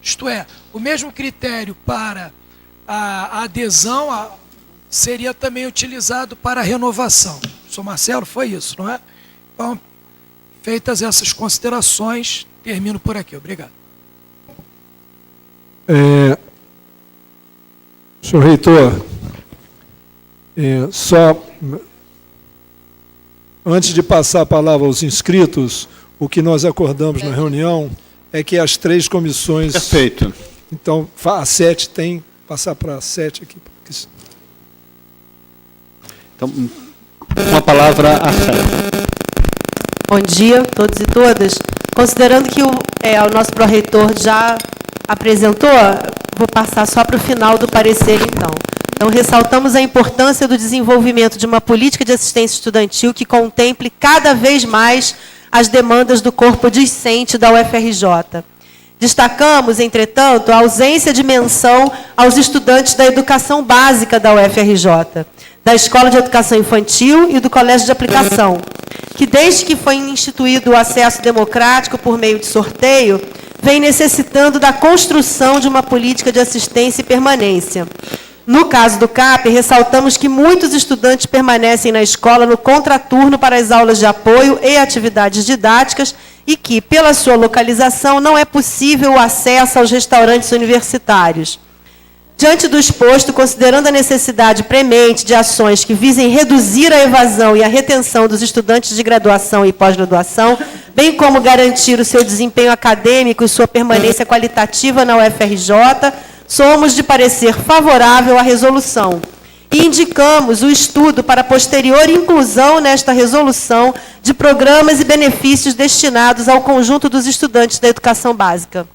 Isto é, o mesmo critério para a adesão seria também utilizado para a renovação. Professor Marcelo, foi isso, não é? Então, feitas essas considerações, termino por aqui. Obrigado. Senhor reitor, só antes de passar a palavra aos inscritos, o que nós acordamos na reunião é que as 3 comissões... Perfeito. Então, a 7 tem... Passar para a 7 aqui. Então, uma palavra a Sara. Bom dia a todos e todas. Considerando que o nosso pró-reitor já apresentou, vou passar só para o final do parecer, então. Então, ressaltamos a importância do desenvolvimento de uma política de assistência estudantil que contemple cada vez mais as demandas do corpo discente da UFRJ. Destacamos, entretanto, a ausência de menção aos estudantes da educação básica da UFRJ, da Escola de Educação Infantil e do Colégio de Aplicação, que, desde que foi instituído o acesso democrático por meio de sorteio, vem necessitando da construção de uma política de assistência e permanência. No caso do CAP, ressaltamos que muitos estudantes permanecem na escola no contraturno para as aulas de apoio e atividades didáticas e que, pela sua localização, não é possível o acesso aos restaurantes universitários. Diante do exposto, considerando a necessidade premente de ações que visem reduzir a evasão e a retenção dos estudantes de graduação e pós-graduação, bem como garantir o seu desempenho acadêmico e sua permanência qualitativa na UFRJ, somos de parecer favorável à resolução. E indicamos o estudo para posterior inclusão nesta resolução de programas e benefícios destinados ao conjunto dos estudantes da educação básica.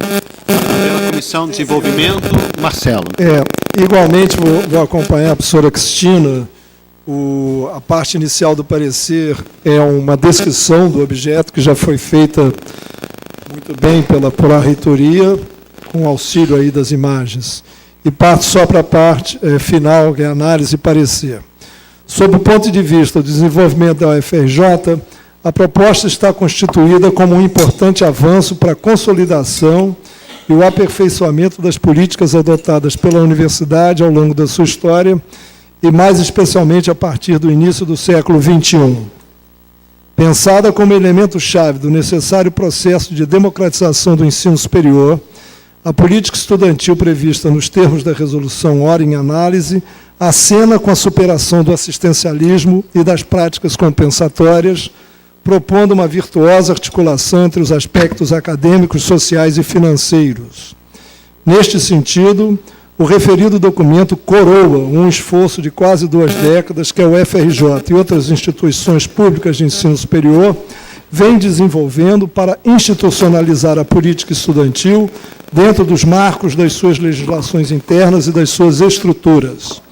Pela Comissão de Desenvolvimento, Marcelo. Igualmente, vou acompanhar a professora Cristina. A parte inicial do parecer é uma descrição do objeto que já foi feita muito bem por a reitoria, com auxílio aí das imagens. E parto só para a parte final, que é análise e parecer. Sob o ponto de vista do desenvolvimento da UFRJ, a proposta está constituída como um importante avanço para a consolidação e o aperfeiçoamento das políticas adotadas pela universidade ao longo da sua história, e mais especialmente a partir do início do século XXI. Pensada como elemento-chave do necessário processo de democratização do ensino superior, a política estudantil prevista nos termos da resolução ora em análise acena com a superação do assistencialismo e das práticas compensatórias, propondo uma virtuosa articulação entre os aspectos acadêmicos, sociais e financeiros. Neste sentido, o referido documento coroa um esforço de quase 2 décadas que a UFRJ e outras instituições públicas de ensino superior vêm desenvolvendo para institucionalizar a política estudantil dentro dos marcos das suas legislações internas e das suas estruturas.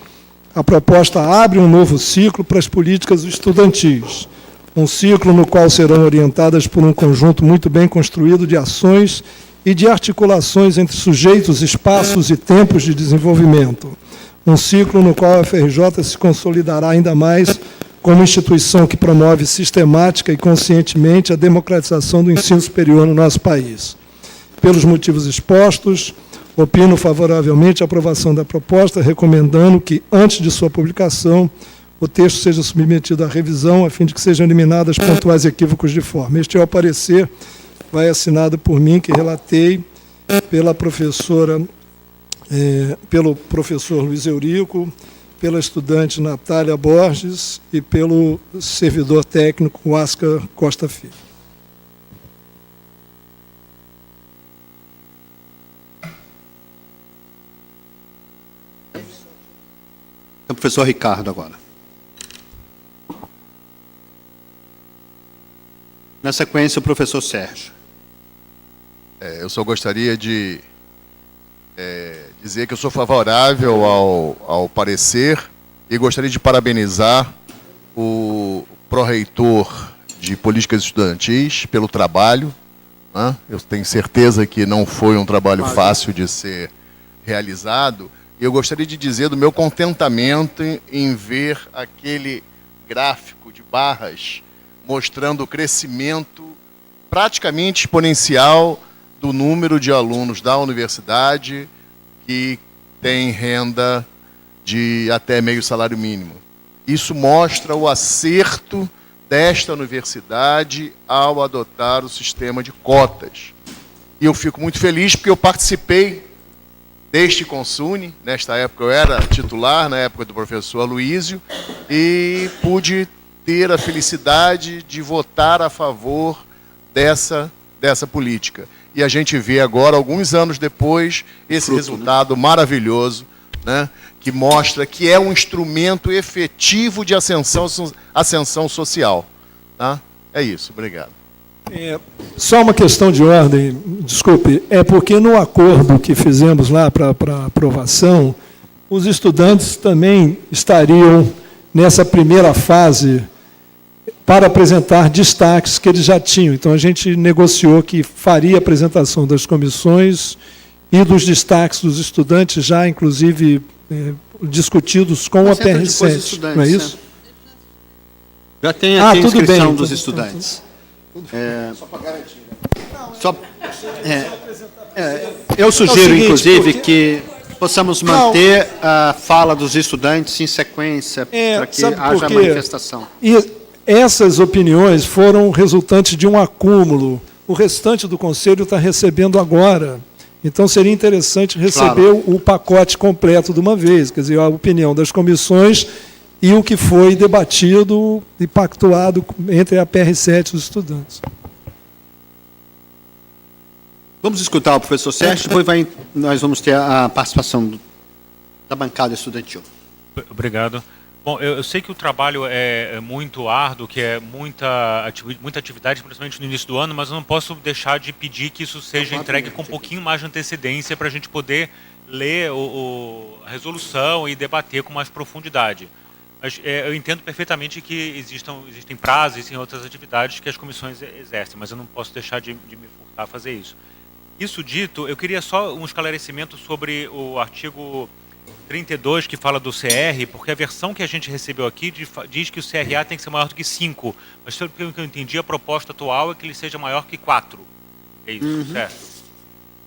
A proposta abre um novo ciclo para as políticas estudantis, um ciclo no qual serão orientadas por um conjunto muito bem construído de ações e de articulações entre sujeitos, espaços e tempos de desenvolvimento. Um ciclo no qual a UFRJ se consolidará ainda mais como instituição que promove sistemática e conscientemente a democratização do ensino superior no nosso país. Pelos motivos expostos, opino favoravelmente a aprovação da proposta, recomendando que, antes de sua publicação, o texto seja submetido à revisão, a fim de que sejam eliminados pontuais equívocos de forma. Este é o parecer, vai assinado por mim, que relatei pela professora, pelo professor Luiz Eurico, pela estudante Natália Borges e pelo servidor técnico Oscar Costa Filho. O professor Ricardo agora. Na sequência, o professor Sérgio. Eu só gostaria de dizer que eu sou favorável ao parecer e gostaria de parabenizar o pró-reitor de Políticas Estudantis pelo trabalho, né? Eu tenho certeza que não foi um trabalho fácil de ser realizado. E eu gostaria de dizer do meu contentamento em ver aquele gráfico de barras mostrando o crescimento praticamente exponencial do número de alunos da universidade que tem renda de até meio salário mínimo. Isso mostra o acerto desta universidade ao adotar o sistema de cotas. E eu fico muito feliz porque eu participei deste Consune, nesta época eu era titular, na época do professor Aloísio, e pude ter a felicidade de votar a favor dessa política. E a gente vê agora, alguns anos depois, esse resultado maravilhoso, né, que mostra que é um instrumento efetivo de ascensão social. Tá? É isso, obrigado. Só uma questão de ordem, desculpe, é porque no acordo que fizemos lá para aprovação, os estudantes também estariam nessa primeira fase para apresentar destaques que eles já tinham. Então, a gente negociou que faria a apresentação das comissões e dos destaques dos estudantes, já, inclusive, discutidos com a PR7. Não é isso? Já tem aqui a inscrição bem, dos estudantes. Só para garantir. Eu sugiro, seguinte, inclusive, que possamos manter a fala dos estudantes em sequência, para que haja manifestação. E essas opiniões foram resultantes de um acúmulo. O restante do Conselho está recebendo agora. Então, seria interessante receber o pacote completo de uma vez, quer dizer, a opinião das comissões e o que foi debatido e pactuado entre a PR7 e os estudantes. Vamos escutar o professor Sérgio, depois nós vamos ter a participação da bancada estudantil. Obrigado. Bom, eu sei que o trabalho é muito árduo, que é muita atividade, principalmente no início do ano, mas eu não posso deixar de pedir que isso seja entregue com um pouquinho mais de antecedência para a gente poder ler a resolução e debater com mais profundidade. Mas eu entendo perfeitamente que existem prazos, existem outras atividades que as comissões exercem, mas eu não posso deixar de me furtar a fazer isso. Isso dito, eu queria só um esclarecimento sobre o artigo 32, que fala do CR, porque a versão que a gente recebeu aqui diz que o CRA tem que ser maior do que 5, mas pelo que eu entendi, a proposta atual é que ele seja maior que 4. É isso, certo?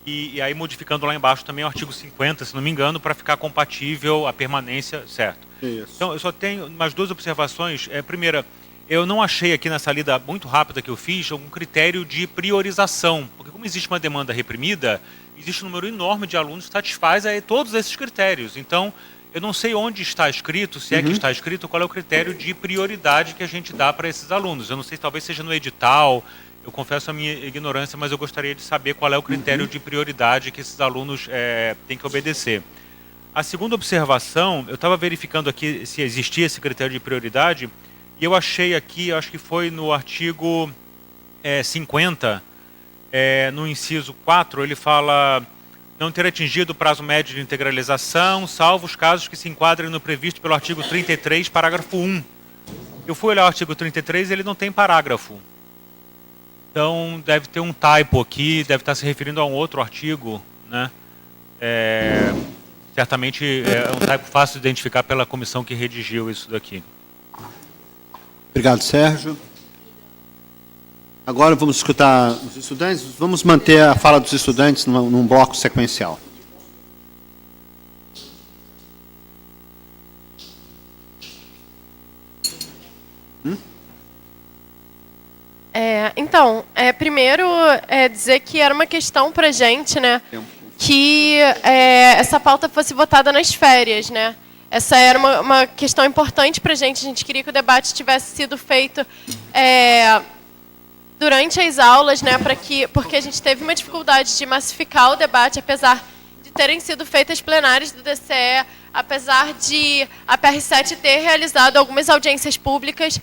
E aí, modificando lá embaixo também o artigo 50, se não me engano, para ficar compatível a permanência, certo? Isso. Então, eu só tenho mais duas observações. Primeira, eu não achei aqui nessa lida muito rápida que eu fiz algum critério de priorização, porque como existe uma demanda reprimida, existe um número enorme de alunos que satisfaz todos esses critérios. Então, eu não sei onde está escrito, se é que está escrito, qual é o critério de prioridade que a gente dá para esses alunos. Eu não sei, talvez seja no edital, eu confesso a minha ignorância, mas eu gostaria de saber qual é o critério de prioridade que esses alunos têm que obedecer. A segunda observação, eu estava verificando aqui se existia esse critério de prioridade, e eu achei aqui, acho que foi no artigo 50, no inciso 4, ele fala não ter atingido o prazo médio de integralização, salvo os casos que se enquadrem no previsto pelo artigo 33, parágrafo 1. Eu fui olhar o artigo 33 e ele não tem parágrafo. Então, deve ter um typo aqui, deve estar se referindo a um outro artigo, né? Certamente é um typo fácil de identificar pela comissão que redigiu isso daqui. Obrigado, Sérgio. Agora vamos escutar os estudantes. Vamos manter a fala dos estudantes num bloco sequencial. Então, primeiro dizer que era uma questão para a gente, né, que essa pauta fosse votada nas férias, né? Essa era uma questão importante para a gente queria que o debate tivesse sido feito durante as aulas, né, porque a gente teve uma dificuldade de massificar o debate, apesar de terem sido feitas plenárias do DCE, apesar de a PR7 ter realizado algumas audiências públicas,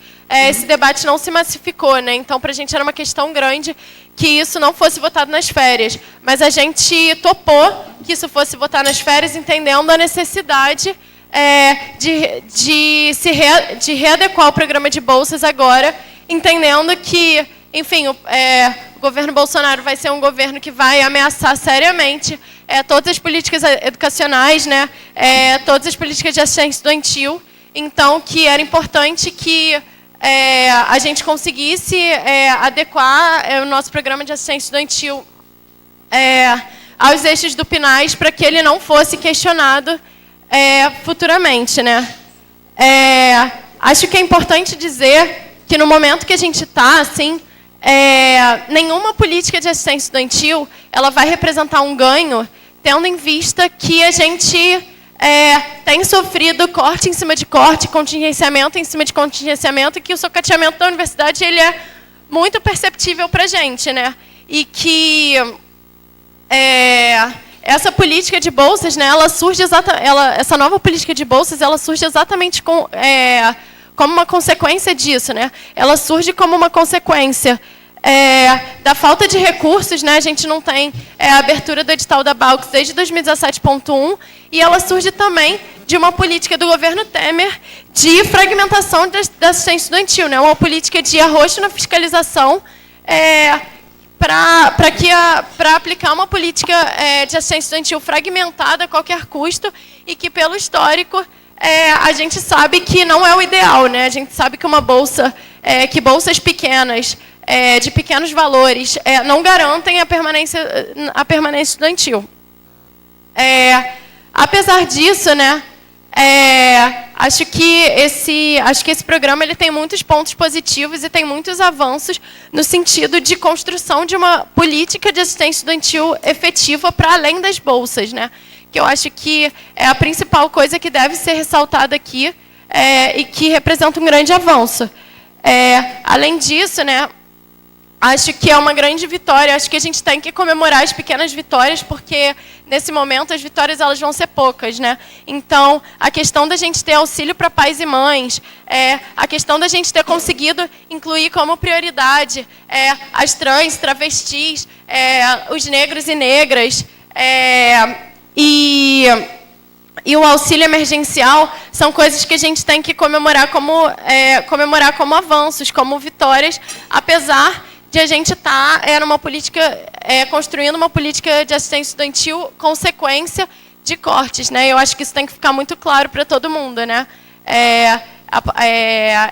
esse debate não se massificou, né? Então, para a gente era uma questão grande que isso não fosse votado nas férias. Mas a gente topou que isso fosse votado nas férias, entendendo a necessidade de readequar o programa de bolsas agora, entendendo que, enfim, o governo Bolsonaro vai ser um governo que vai ameaçar seriamente todas as políticas educacionais, né, todas as políticas de assistência estudantil. Então, que era importante que a gente conseguisse adequar o nosso programa de assistência estudantil aos eixos do PNAES para que ele não fosse questionado futuramente, né? Acho que é importante dizer que no momento que a gente está, assim, nenhuma política de assistência estudantil ela vai representar um ganho, tendo em vista que a gente tem sofrido corte em cima de corte, contingenciamento em cima de contingenciamento, e que o socateamento da universidade ele é muito perceptível para a gente, né? E que essa política de bolsas, né, essa nova política de bolsas, ela surge exatamente como uma consequência disso, né? Ela surge como uma consequência da falta de recursos, né? A gente não tem a abertura do edital da BAUX desde 2017.1, e ela surge também de uma política do governo Temer de fragmentação da assistência estudantil, né? Uma política de arroxo na fiscalização para aplicar uma política de assistência estudantil fragmentada a qualquer custo, e que, pelo histórico, a gente sabe que não é o ideal, né? A gente sabe que uma bolsa, que bolsas pequenas, de pequenos valores, não garantem a permanência estudantil. Apesar disso, né, acho que esse programa ele tem muitos pontos positivos e tem muitos avanços no sentido de construção de uma política de assistência estudantil efetiva para além das bolsas, né? Que eu acho que é a principal coisa que deve ser ressaltada aqui e que representa um grande avanço. Além disso, né, acho que é uma grande vitória. Acho que a gente tem que comemorar as pequenas vitórias, porque nesse momento as vitórias elas vão ser poucas, né? Então, a questão da gente ter auxílio para pais e mães, a questão da gente ter conseguido incluir como prioridade as trans, travestis, os negros e negras, e o auxílio emergencial são coisas que a gente tem que comemorar como avanços, como vitórias, apesar de a gente estar numa política, construindo uma política de assistência estudantil consequência de cortes, né? Eu acho que isso tem que ficar muito claro para todo mundo, né?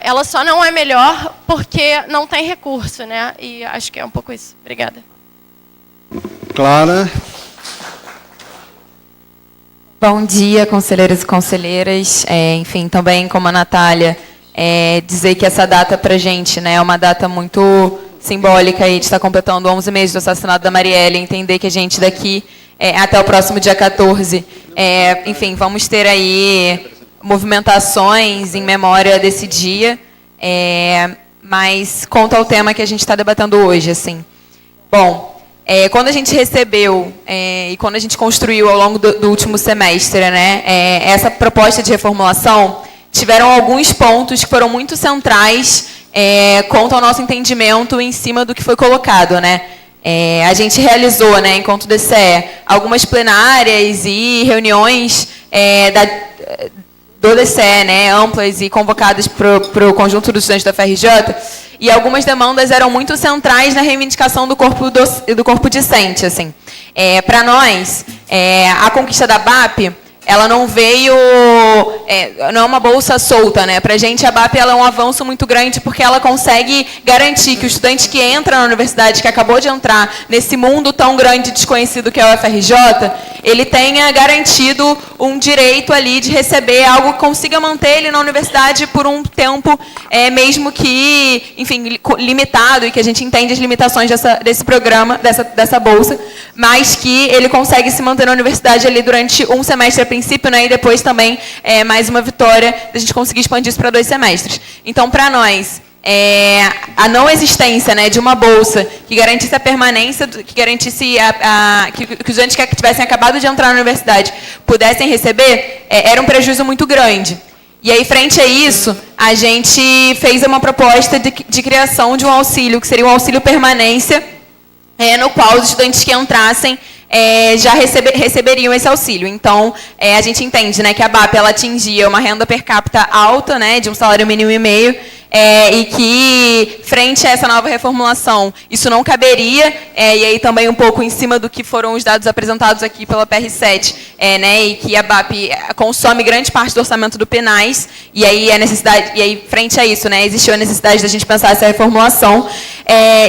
Ela só não é melhor porque não tem recurso, né? E acho que é um pouco isso. Obrigada. Clara. Bom dia, conselheiros e conselheiras. Enfim, também como a Natália, dizer que essa data para a gente, né, é uma data muito simbólica, e de estar completando 11 meses do assassinato da Marielle, entender que a gente daqui até o próximo dia 14, enfim, vamos ter aí movimentações em memória desse dia, mas quanto ao tema que a gente está debatendo hoje, assim, bom, quando a gente recebeu e quando a gente construiu ao longo do último semestre, né, essa proposta de reformulação, tiveram alguns pontos que foram muito centrais quanto ao nosso entendimento em cima do que foi colocado, né? A gente realizou, né, enquanto DCE, algumas plenárias e reuniões do DCE, né, amplas e convocadas para o conjunto dos estudantes da FRJ, e algumas demandas eram muito centrais na reivindicação do corpo discente, assim. Para nós, a conquista da BAP, ela não veio, não é uma bolsa solta, né? Para a gente, a BAP ela é um avanço muito grande, porque ela consegue garantir que o estudante que entra na universidade, que acabou de entrar nesse mundo tão grande e desconhecido que é o FRJ, ele tenha garantido um direito ali de receber algo que consiga manter ele na universidade por um tempo, mesmo que, enfim, limitado, e que a gente entende as limitações desse programa, dessa bolsa, mas que ele consegue se manter na universidade ali durante um semestre a princípio, né, e depois também mais uma vitória da gente conseguir expandir isso para 2 semestres. Então, para nós, a não existência, né, de uma bolsa que garantisse a permanência, que garantisse que os estudantes que tivessem acabado de entrar na universidade pudessem receber, era um prejuízo muito grande. E aí, frente a isso, a gente fez uma proposta de criação de um auxílio, que seria um auxílio permanência, no qual os estudantes que entrassem já receberiam esse auxílio. Então, a gente entende, né, que a BAP ela atingia uma renda per capita alta, né, de um salário mínimo e meio, e que, frente a essa nova reformulação, isso não caberia, e aí também um pouco em cima do que foram os dados apresentados aqui pela PR7, né, e que a BAP consome grande parte do orçamento do PNAES, e aí a necessidade, e aí frente a isso, né, existiu a necessidade da gente pensar essa reformulação.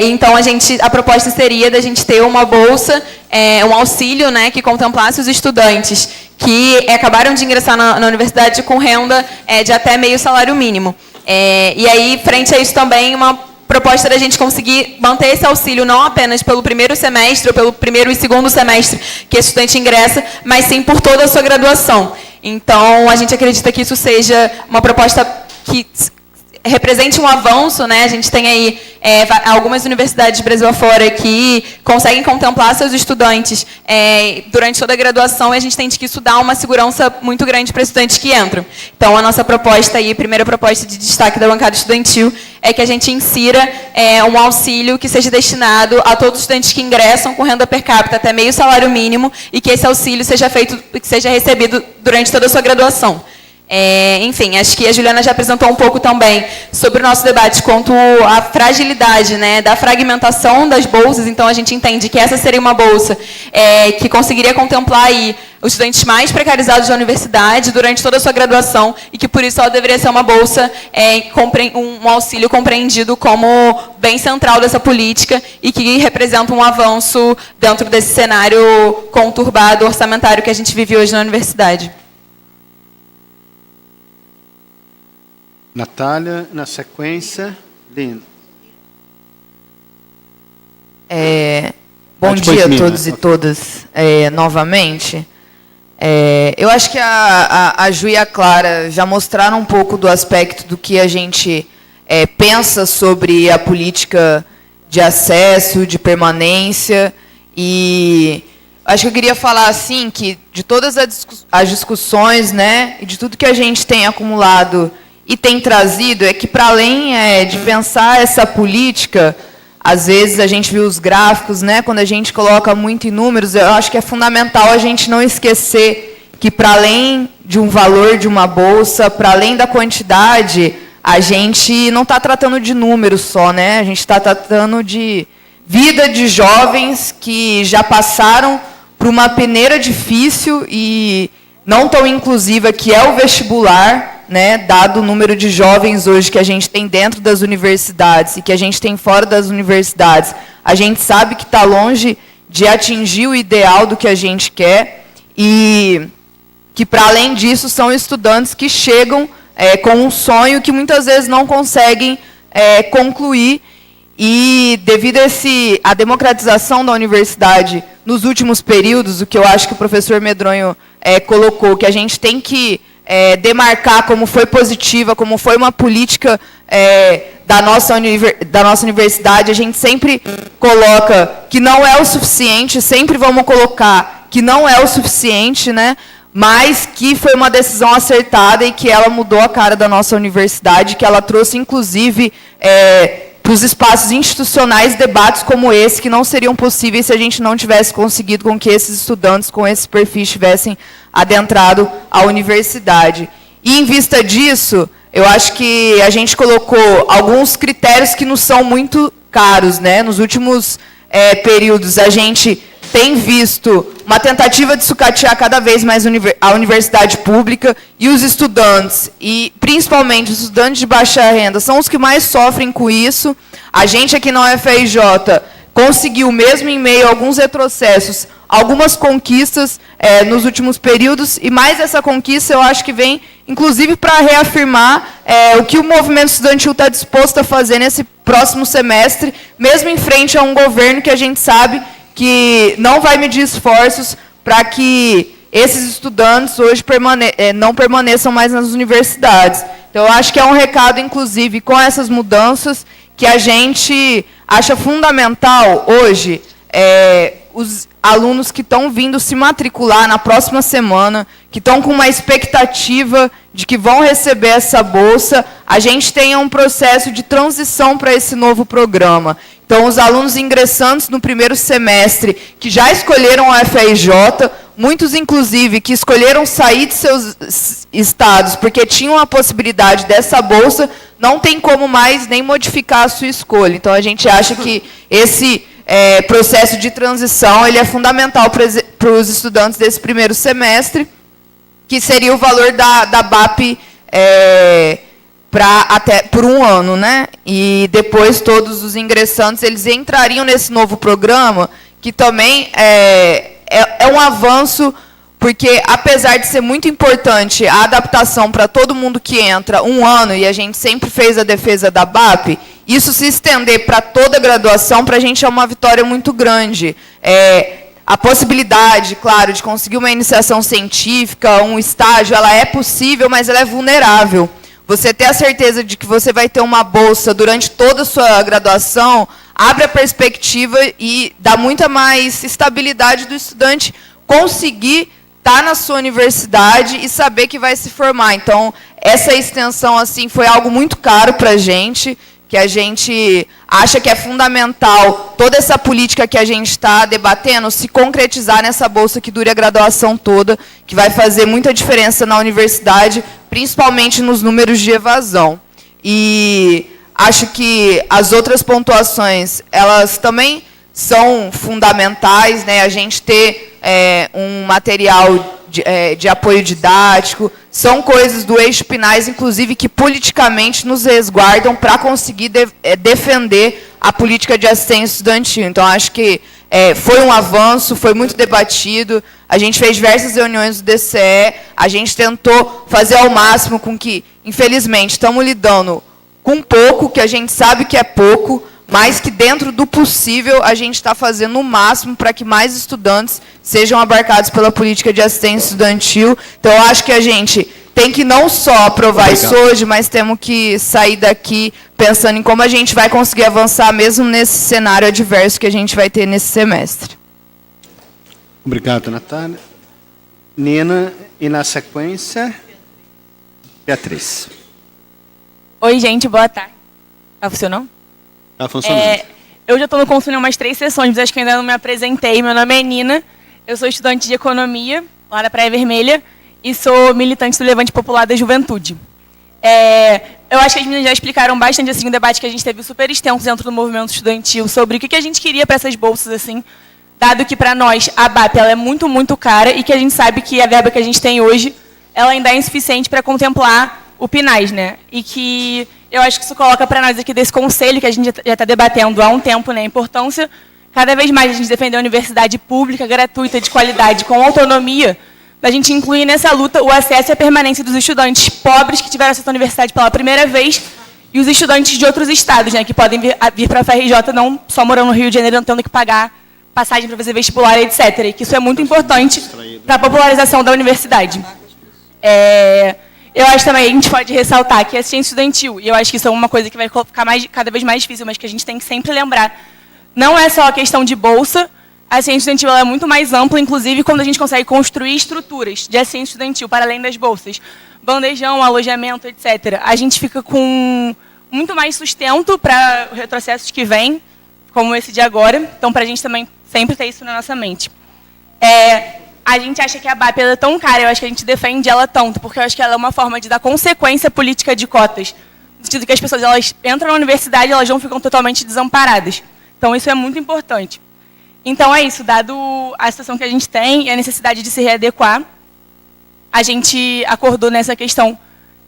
Então a proposta seria da gente ter uma bolsa, um auxílio, né, que contemplasse os estudantes que acabaram de ingressar na universidade com renda de até meio salário mínimo. E aí, frente a isso também, uma proposta da gente conseguir manter esse auxílio não apenas pelo primeiro semestre, ou pelo primeiro e segundo semestre que esse estudante ingressa, mas sim por toda a sua graduação. Então, a gente acredita que isso seja uma proposta que represente um avanço, né? A gente tem aí algumas universidades de Brasil afora que conseguem contemplar seus estudantes durante toda a graduação, e a gente entende que isso dá uma segurança muito grande para estudantes que entram. Então, a nossa proposta aí, primeira proposta de destaque da bancada estudantil, é que a gente insira um auxílio que seja destinado a todos os estudantes que ingressam com renda per capita até meio salário mínimo, e que esse auxílio seja recebido durante toda a sua graduação. Enfim, acho que a Juliana já apresentou um pouco também sobre o nosso debate quanto à fragilidade, né, da fragmentação das bolsas. Então, a gente entende que essa seria uma bolsa que conseguiria contemplar aí os estudantes mais precarizados da universidade durante toda a sua graduação, e que, por isso, ela deveria ser uma bolsa, um auxílio compreendido como bem central dessa política, e que representa um avanço dentro desse cenário conturbado orçamentário que a gente vive hoje na universidade. Natália, na sequência, Lino. Bom dia a todos e todas, novamente. Eu acho que a Ju e a Clara já mostraram um pouco do aspecto do que a gente pensa sobre a política de acesso, de permanência, e acho que eu queria falar assim que de todas as discussões, né, e de tudo que a gente tem acumulado e tem trazido, é que, para além de pensar essa política, às vezes a gente viu os gráficos, né, quando a gente coloca muito em números, eu acho que é fundamental a gente não esquecer que, para além de um valor de uma bolsa, para além da quantidade, a gente não está tratando de números só, né? A gente está tratando de vida de jovens que já passaram por uma peneira difícil e não tão inclusiva, que é o vestibular, né, dado o número de jovens hoje que a gente tem dentro das universidades e que a gente tem fora das universidades. A gente sabe que está longe de atingir o ideal do que a gente quer, e que, para além disso, são estudantes que chegam com um sonho que muitas vezes não conseguem concluir. E, devido à democratização da universidade nos últimos períodos, o que eu acho que o professor Medronho colocou, que a gente tem que demarcar como foi positiva, como foi uma política da nossa universidade, a gente sempre coloca que não é o suficiente, sempre vamos colocar que não é o suficiente, né? Mas que foi uma decisão acertada e que ela mudou a cara da nossa universidade, que ela trouxe, inclusive, para os espaços institucionais, debates como esse, que não seriam possíveis se a gente não tivesse conseguido com que esses estudantes com esse perfil tivessem adentrado à universidade. E, em vista disso, eu acho que a gente colocou alguns critérios que nos são muito caros, né? Nos últimos períodos, a gente tem visto uma tentativa de sucatear cada vez mais a universidade pública, e os estudantes, e principalmente os estudantes de baixa renda, são os que mais sofrem com isso. A gente aqui na UFRJ conseguiu, mesmo em meio a alguns retrocessos, algumas conquistas nos últimos períodos, e mais essa conquista eu acho que vem, inclusive, para reafirmar o que o movimento estudantil está disposto a fazer nesse próximo semestre, mesmo em frente a um governo que a gente sabe que não vai medir esforços para que esses estudantes hoje não permaneçam mais nas universidades. Então, eu acho que é um recado, inclusive, com essas mudanças, que a gente acha fundamental hoje os alunos que estão vindo se matricular na próxima semana, que estão com uma expectativa de que vão receber essa bolsa, a gente tenha um processo de transição para esse novo programa. Então, os alunos ingressantes no primeiro semestre, que já escolheram a UFRJ, muitos, inclusive, que escolheram sair de seus estados porque tinham a possibilidade dessa bolsa, não tem como mais nem modificar a sua escolha. Então, a gente acha que esse processo de transição ele é fundamental para os estudantes desse primeiro semestre, que seria o valor da BAP por um ano, né? E depois todos os ingressantes eles entrariam nesse novo programa, que também é um avanço, porque apesar de ser muito importante a adaptação para todo mundo que entra um ano, e a gente sempre fez a defesa da BAP, isso se estender para toda a graduação, para a gente é uma vitória muito grande. A possibilidade, claro, de conseguir uma iniciação científica, um estágio, ela é possível, mas ela é vulnerável. Você ter a certeza de que você vai ter uma bolsa durante toda a sua graduação, abre a perspectiva e dá muita mais estabilidade do estudante conseguir estar na sua universidade e saber que vai se formar. Então, essa extensão assim foi algo muito caro para a gente, que a gente acha que é fundamental toda essa política que a gente está debatendo se concretizar nessa bolsa que dure a graduação toda, que vai fazer muita diferença na universidade, principalmente nos números de evasão. E acho que as outras pontuações, elas também são fundamentais, né? A gente ter um material de apoio didático, são coisas do eixo Pinais, inclusive, que politicamente nos resguardam para conseguir defender a política de assistência estudantil. Então, acho que foi um avanço, foi muito debatido, a gente fez diversas reuniões do DCE, a gente tentou fazer ao máximo com que, infelizmente, estamos lidando com pouco, que a gente sabe que é pouco, mas que dentro do possível a gente está fazendo o máximo para que mais estudantes sejam abarcados pela política de assistência estudantil. Então, eu acho que a gente tem que não só aprovar isso hoje, mas temos que sair daqui pensando em como a gente vai conseguir avançar mesmo nesse cenário adverso que a gente vai ter nesse semestre. Obrigado, Natália. Nina, e na sequência, Beatriz. Oi, gente, boa tarde. Tá funcionando? Tá funcionando. Eu já estou no Conselho umas 3 sessões, mas acho que ainda não me apresentei. Meu nome é Nina, eu sou estudante de Economia, lá da Praia Vermelha, e sou militante do Levante Popular da Juventude. Eu acho que as meninas já explicaram bastante assim, o debate que a gente teve super extenso dentro do movimento estudantil sobre o que a gente queria para essas bolsas, assim, dado que, para nós, a BAP ela é muito, muito cara e que a gente sabe que a verba que a gente tem hoje ela ainda é insuficiente para contemplar o Pinais, né? E que eu acho que isso coloca para nós aqui desse conselho, que a gente já está debatendo há um tempo, né, a importância, cada vez mais, a gente defender a universidade pública, gratuita, de qualidade, com autonomia, da gente incluir nessa luta o acesso e a permanência dos estudantes pobres que tiveram acesso à universidade pela primeira vez e os estudantes de outros estados, né, que podem vir para a FRJ, não só morando no Rio de Janeiro, não tendo que pagar passagem para fazer vestibular, etc. E que isso é muito importante para a popularização da universidade. Eu acho também, a gente pode ressaltar que a assistência estudantil, e eu acho que isso é uma coisa que vai ficar cada vez mais difícil, mas que a gente tem que sempre lembrar, não é só a questão de bolsa, a assistência estudantil ela é muito mais ampla, inclusive quando a gente consegue construir estruturas de assistência estudantil para além das bolsas, bandejão, alojamento, etc. A gente fica com muito mais sustento para os retrocessos que vêm, como esse de agora, então para a gente também sempre ter isso na nossa mente. A gente acha que a BAP é tão cara, eu acho que a gente defende ela tanto, porque eu acho que ela é uma forma de dar consequência à política de cotas. No sentido que as pessoas elas entram na universidade e elas não ficam totalmente desamparadas. Então, isso é muito importante. Então, é isso. Dado a situação que a gente tem e a necessidade de se readequar, a gente acordou nessa questão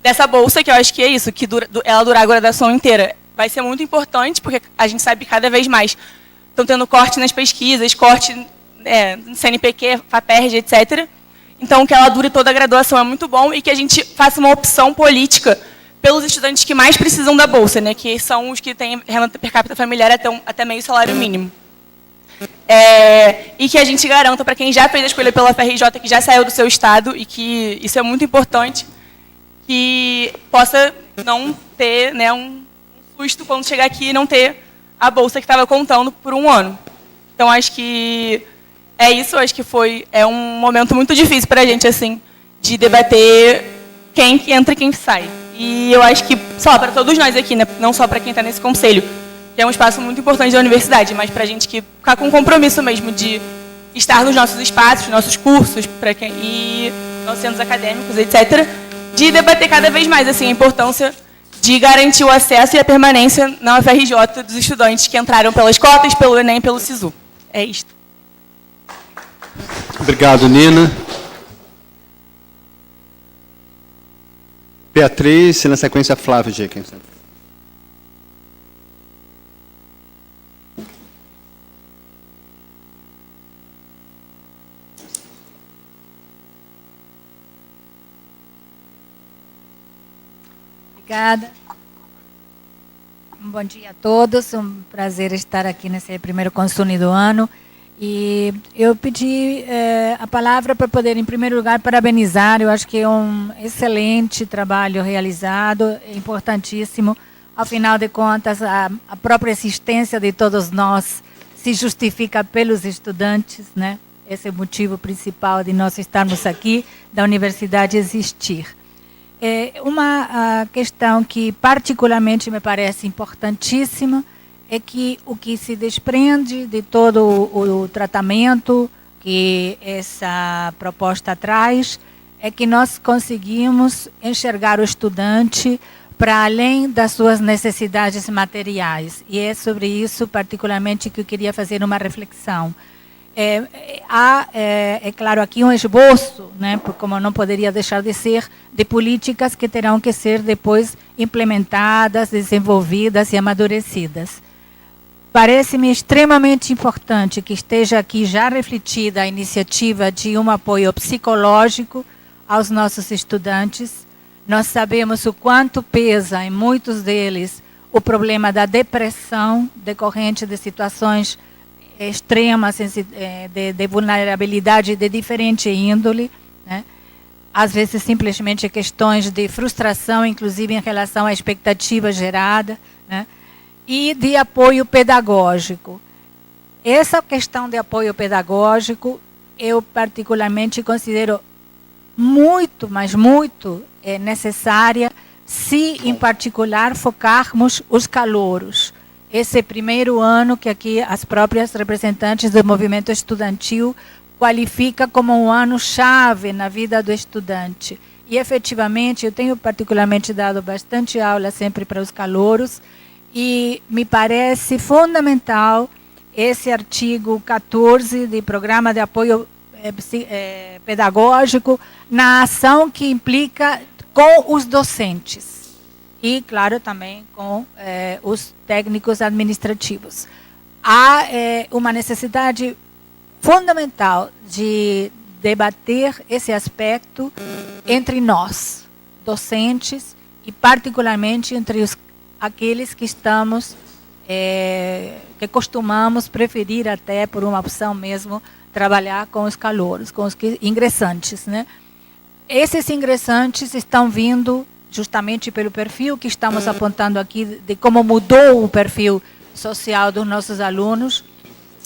dessa bolsa, que eu acho que é isso, que ela durar a graduação inteira. Vai ser muito importante, porque a gente sabe que cada vez mais estão tendo corte nas pesquisas, corte CNPq, FAPERJ, etc. Então, que ela dure toda a graduação é muito bom e que a gente faça uma opção política pelos estudantes que mais precisam da bolsa, né, que são os que têm renda per capita familiar até meio salário mínimo. E que a gente garanta para quem já fez a escolha pela FRJ, que já saiu do seu estado, e que isso é muito importante, que possa não ter, né, um susto quando chegar aqui e não ter a bolsa que estava contando por um ano. Então, acho que é isso, acho que é um momento muito difícil para a gente, assim, de debater quem entra e quem sai. E eu acho que só para todos nós aqui, né, não só para quem está nesse conselho, que é um espaço muito importante da universidade, mas para a gente que ficar com compromisso mesmo de estar nos nossos espaços, nossos cursos e nossos centros acadêmicos, etc., de debater cada vez mais assim, a importância de garantir o acesso e a permanência na UFRJ dos estudantes que entraram pelas cotas, pelo Enem e pelo SISU. É isto. Obrigado, Nina. Beatriz, e na sequência, Flávio Dickinson. Obrigada. Um bom dia a todos. Um prazer estar aqui nesse primeiro Consune do ano. E eu pedi a palavra para poder, em primeiro lugar, parabenizar. Eu acho que é um excelente trabalho realizado, é importantíssimo. Ao final de contas, a própria existência de todos nós se justifica pelos estudantes, né? Esse é o motivo principal de nós estarmos aqui, da universidade existir. Uma questão que particularmente me parece importantíssima é que o que se desprende de todo o tratamento que essa proposta traz é que nós conseguimos enxergar o estudante para além das suas necessidades materiais. E é sobre isso, particularmente, que eu queria fazer uma reflexão. É claro, aqui um esboço, né, como não poderia deixar de ser, de políticas que terão que ser depois implementadas, desenvolvidas e amadurecidas. Parece-me extremamente importante que esteja aqui já refletida a iniciativa de um apoio psicológico aos nossos estudantes. Nós sabemos o quanto pesa em muitos deles o problema da depressão decorrente de situações extremas de vulnerabilidade de diferente índole, né? Às vezes simplesmente questões de frustração, inclusive em relação à expectativa gerada, né? E de apoio pedagógico. Essa questão de apoio pedagógico, eu particularmente considero muito, mas muito necessária, se em particular focarmos os calouros. Esse primeiro ano que aqui as próprias representantes do movimento estudantil qualifica como um ano chave na vida do estudante. E efetivamente, eu tenho particularmente dado bastante aula sempre para os calouros, e me parece fundamental esse artigo 14 do Programa de Apoio Pedagógico na ação que implica com os docentes e, claro, também com os técnicos administrativos. Há uma necessidade fundamental de debater esse aspecto entre nós, docentes, e particularmente entre aqueles que estamos, que costumamos preferir até, por uma opção mesmo, trabalhar com os calouros, com os ingressantes, né? Esses ingressantes estão vindo justamente pelo perfil que estamos apontando aqui, de como mudou o perfil social dos nossos alunos.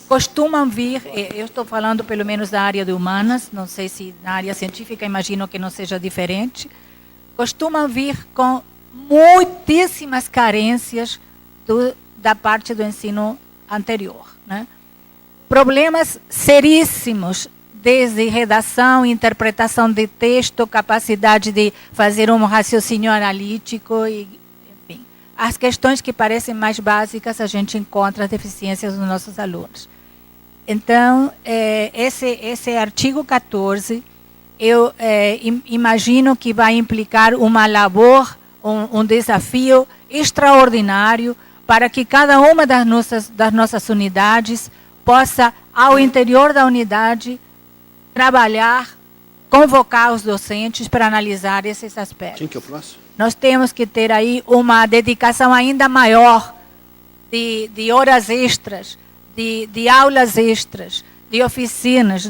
Costumam vir, eu estou falando pelo menos da área de humanas, não sei se na área científica, imagino que não seja diferente, costumam vir com muitíssimas carências da parte do ensino anterior, né? Problemas seríssimos, desde redação, interpretação de texto, capacidade de fazer um raciocínio analítico, e, enfim. As questões que parecem mais básicas, a gente encontra as deficiências dos nossos alunos. Então, esse artigo 14, eu imagino que vai implicar uma labor, um desafio extraordinário para que cada uma das nossas unidades possa, ao interior da unidade, trabalhar, convocar os docentes para analisar esses aspectos. Quem que é o próximo? Nós temos que ter aí uma dedicação ainda maior de horas extras, de aulas extras, de oficinas,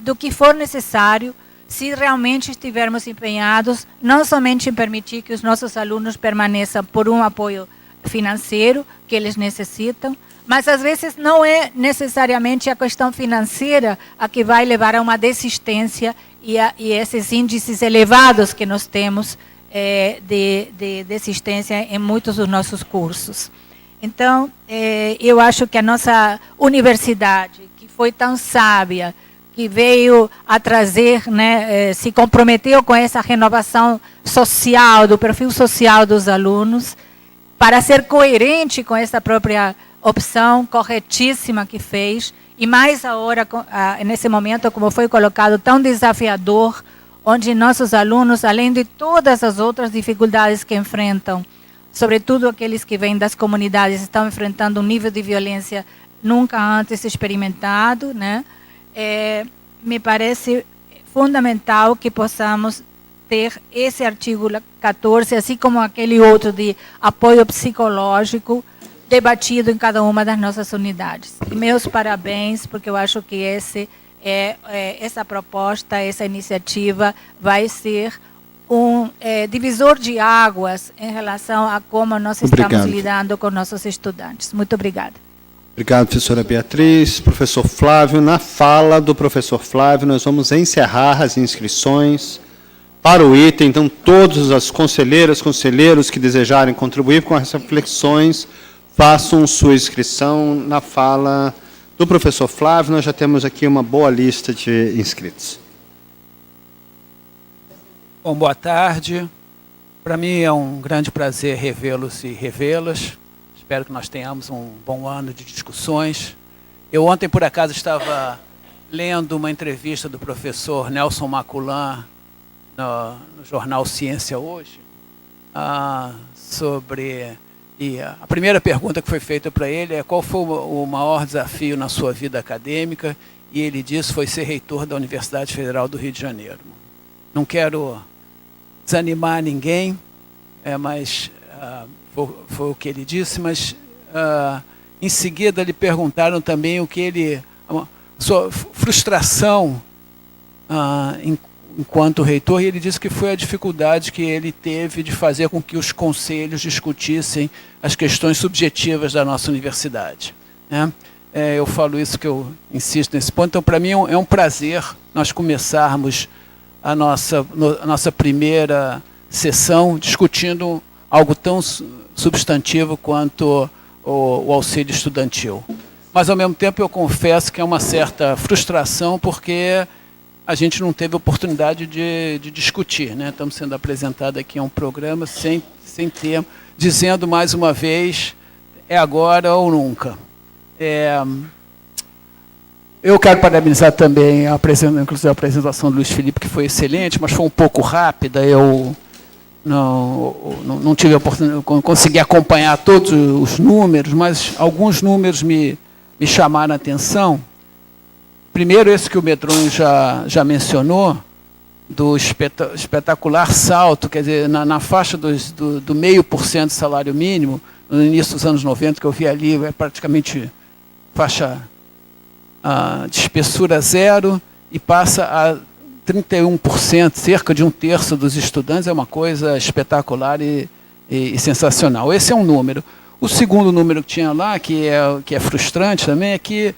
do que for necessário, se realmente estivermos empenhados, não somente em permitir que os nossos alunos permaneçam por um apoio financeiro que eles necessitam, mas às vezes não é necessariamente a questão financeira a que vai levar a uma desistência e esses índices elevados que nós temos de desistência em muitos dos nossos cursos. Então, eu acho que a nossa universidade, que foi tão sábia, que veio a trazer, né, se comprometeu com essa renovação social, do perfil social dos alunos, para ser coerente com essa própria opção corretíssima que fez, e mais agora, nesse momento, como foi colocado, tão desafiador, onde nossos alunos, além de todas as outras dificuldades que enfrentam, sobretudo aqueles que vêm das comunidades, estão enfrentando um nível de violência nunca antes experimentado, né? Me parece fundamental que possamos ter esse artigo 14, assim como aquele outro de apoio psicológico, debatido em cada uma das nossas unidades. E meus parabéns, porque eu acho que essa proposta, essa iniciativa vai ser um divisor de águas em relação a como nós estamos lidando com nossos estudantes. Muito obrigada. Obrigado, professora Beatriz. Professor Flávio, na fala do professor Flávio, nós vamos encerrar as inscrições para o item. Então, todos as conselheiras, conselheiros que desejarem contribuir com as reflexões, façam sua inscrição na fala do professor Flávio. Nós já temos aqui uma boa lista de inscritos. Bom, boa tarde. Para mim é um grande prazer revê-los e revê-las. Espero que nós tenhamos um bom ano de discussões. Eu ontem, por acaso, estava lendo uma entrevista do professor Nelson Maculan no jornal Ciência Hoje, e a primeira pergunta que foi feita para ele é qual foi o maior desafio na sua vida acadêmica, e ele disse foi ser reitor da Universidade Federal do Rio de Janeiro. Não quero desanimar ninguém, mas foi o que ele disse, mas em seguida lhe perguntaram também sua frustração enquanto reitor, e ele disse que foi a dificuldade que ele teve de fazer com que os conselhos discutissem as questões subjetivas da nossa universidade, né? Eu falo isso, que eu insisto nesse ponto. Então, para mim, é um prazer nós começarmos a nossa primeira sessão discutindo algo tão substantivo quanto o auxílio estudantil. Mas, ao mesmo tempo, eu confesso que é uma certa frustração, porque a gente não teve oportunidade de discutir, né? Estamos sendo apresentados aqui a um programa sem ter, dizendo mais uma vez, é agora ou nunca. Eu quero parabenizar também, inclusive a apresentação do Luiz Felipe, que foi excelente, mas foi um pouco rápida. Eu não tive a oportunidade, consegui acompanhar todos os números, mas alguns números me chamaram a atenção. Primeiro, esse que o Medronho já mencionou, do espetacular salto, quer dizer, na faixa do 0,5% de salário mínimo, no início dos anos 90, que eu vi ali, é praticamente faixa de espessura zero, e passa a 31%, cerca de 1/3 dos estudantes. É uma coisa espetacular e sensacional. Esse é um número. O segundo número que tinha lá, que é frustrante também, é que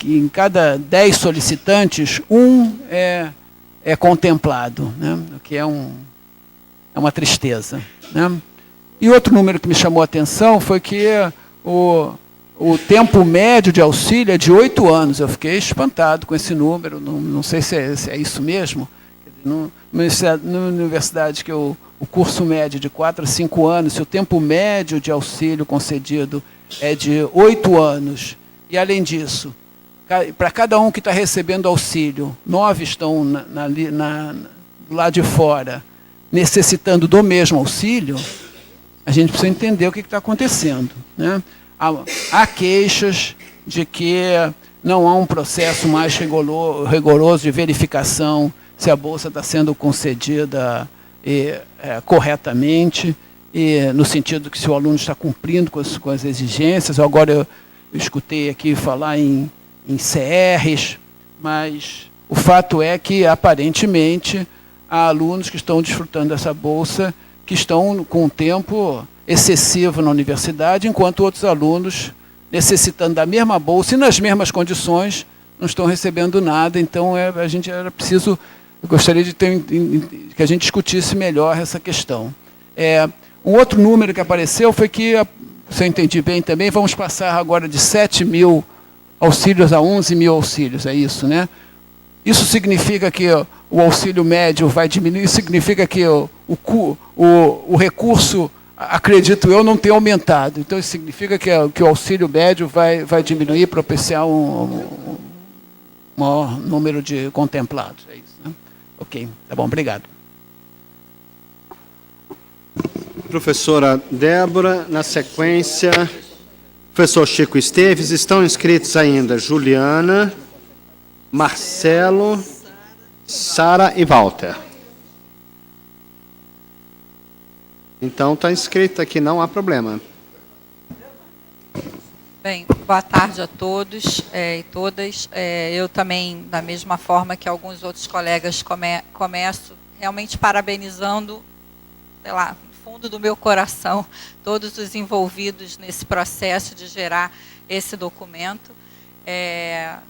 em cada 10 solicitantes, um é contemplado, né? O que é uma tristeza, né? E outro número que me chamou a atenção foi que o tempo médio de auxílio é de 8 anos. Eu fiquei espantado com esse número, não sei se é isso mesmo. Na universidade, que o curso médio de 4 a 5 anos, se o tempo médio de auxílio concedido é de 8 anos, e além disso, para cada um que está recebendo auxílio, 9 estão do lado de fora, necessitando do mesmo auxílio, a gente precisa entender o que está acontecendo, né? Há queixas de que não há um processo mais rigoroso de verificação se a bolsa está sendo concedida corretamente, no sentido que se o aluno está cumprindo com as exigências. Agora eu escutei aqui falar em CRs, mas o fato é que, aparentemente, há alunos que estão desfrutando dessa bolsa, que estão com um tempo excessivo na universidade, enquanto outros alunos, necessitando da mesma bolsa e nas mesmas condições, não estão recebendo nada. Então, a gente era preciso, eu gostaria que a gente discutisse melhor essa questão. Um outro número que apareceu foi que se eu entendi bem também, vamos passar agora de 7 mil auxílios a 11 mil auxílios, é isso, né? Isso significa que o auxílio médio vai diminuir, significa que o recurso, acredito eu, não tem aumentado. Então, isso significa que o auxílio médio vai diminuir, propiciar um maior número de contemplados. É isso, né? Ok, tá bom, obrigado. Professora Débora, na sequência, professor Chico Esteves, estão inscritos ainda Juliana, Marcelo, Sara e Walter. Então, está inscrito aqui, não há problema. Bem, boa tarde a todos e todas. Eu também, da mesma forma que alguns outros colegas, começo realmente parabenizando, sei lá, no fundo do meu coração, todos os envolvidos nesse processo de gerar esse documento.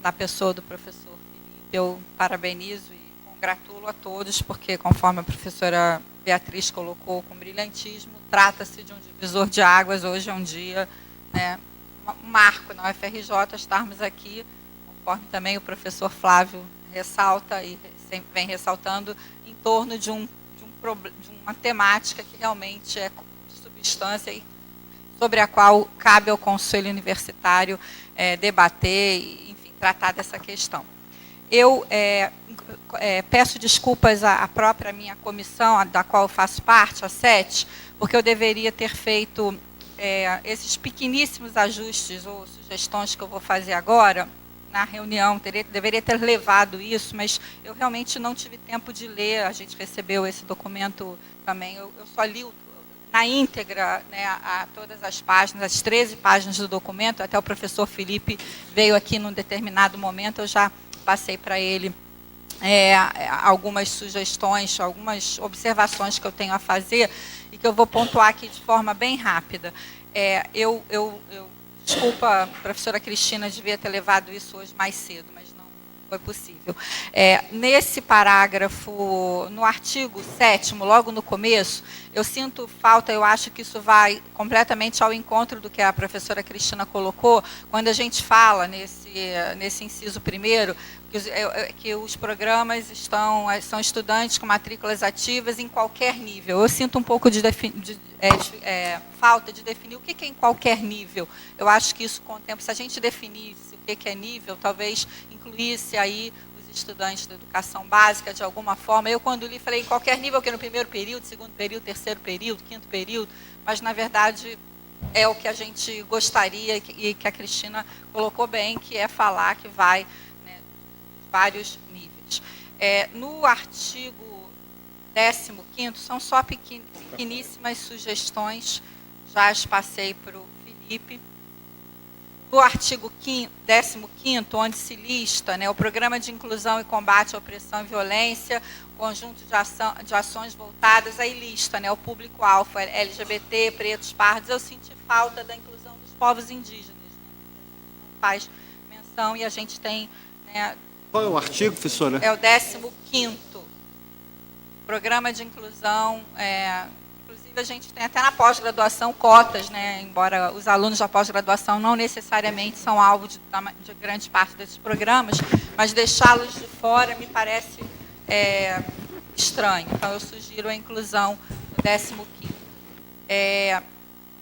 Na pessoa do professor Felipe, eu parabenizo e congratulo a todos, porque, conforme a professora Beatriz colocou com brilhantismo, trata-se de um divisor de águas. Hoje é um dia, né, um marco na UFRJ estarmos aqui, conforme também o professor Flávio ressalta e sempre vem ressaltando, em torno de uma temática que realmente é de substância e sobre a qual cabe ao Conselho Universitário debater e, enfim, tratar dessa questão. Eu peço desculpas à própria minha comissão, da qual eu faço parte, a 7, porque eu deveria ter feito esses pequeníssimos ajustes ou sugestões que eu vou fazer agora na reunião, deveria ter levado isso, mas eu realmente não tive tempo de ler. A gente recebeu esse documento também, eu só li na íntegra, né, todas as páginas, as 13 páginas do documento. Até o professor Felipe veio aqui num determinado momento, eu já passei para ele algumas sugestões, algumas observações que eu tenho a fazer e que eu vou pontuar aqui de forma bem rápida. Desculpa, professora Cristina, devia ter levado isso hoje mais cedo, mas não foi possível. Nesse parágrafo, no artigo 7º, logo no começo, eu sinto falta, eu acho que isso vai completamente ao encontro do que a professora Cristina colocou, quando a gente fala nesse inciso primeiro, que os programas são estudantes com matrículas ativas em qualquer nível. Eu sinto um pouco de falta de definir o que é em qualquer nível. Eu acho que isso contempla, se a gente definisse o que é nível, talvez incluísse aí os estudantes da educação básica de alguma forma. Eu, quando li, falei em qualquer nível, que no primeiro período, segundo período, terceiro período, quinto período, mas, na verdade, é o que a gente gostaria e que a Cristina colocou bem, que é falar que vai vários níveis. No artigo 15º, são só pequeníssimas sugestões, já as passei para o Felipe. No artigo 15º, onde se lista, né, o Programa de Inclusão e Combate à Opressão e Violência, conjunto de ações voltadas, aí lista, né, o público-alvo LGBT, pretos, pardos. Eu senti falta da inclusão dos povos indígenas. Não faz menção, e a gente tem... né, qual é o artigo, professora? É o 15º. Programa de inclusão. Inclusive, a gente tem até na pós-graduação cotas, né? Embora os alunos da pós-graduação não necessariamente são alvo de grande parte desses programas, mas deixá-los de fora me parece estranho. Então, eu sugiro a inclusão do 15º.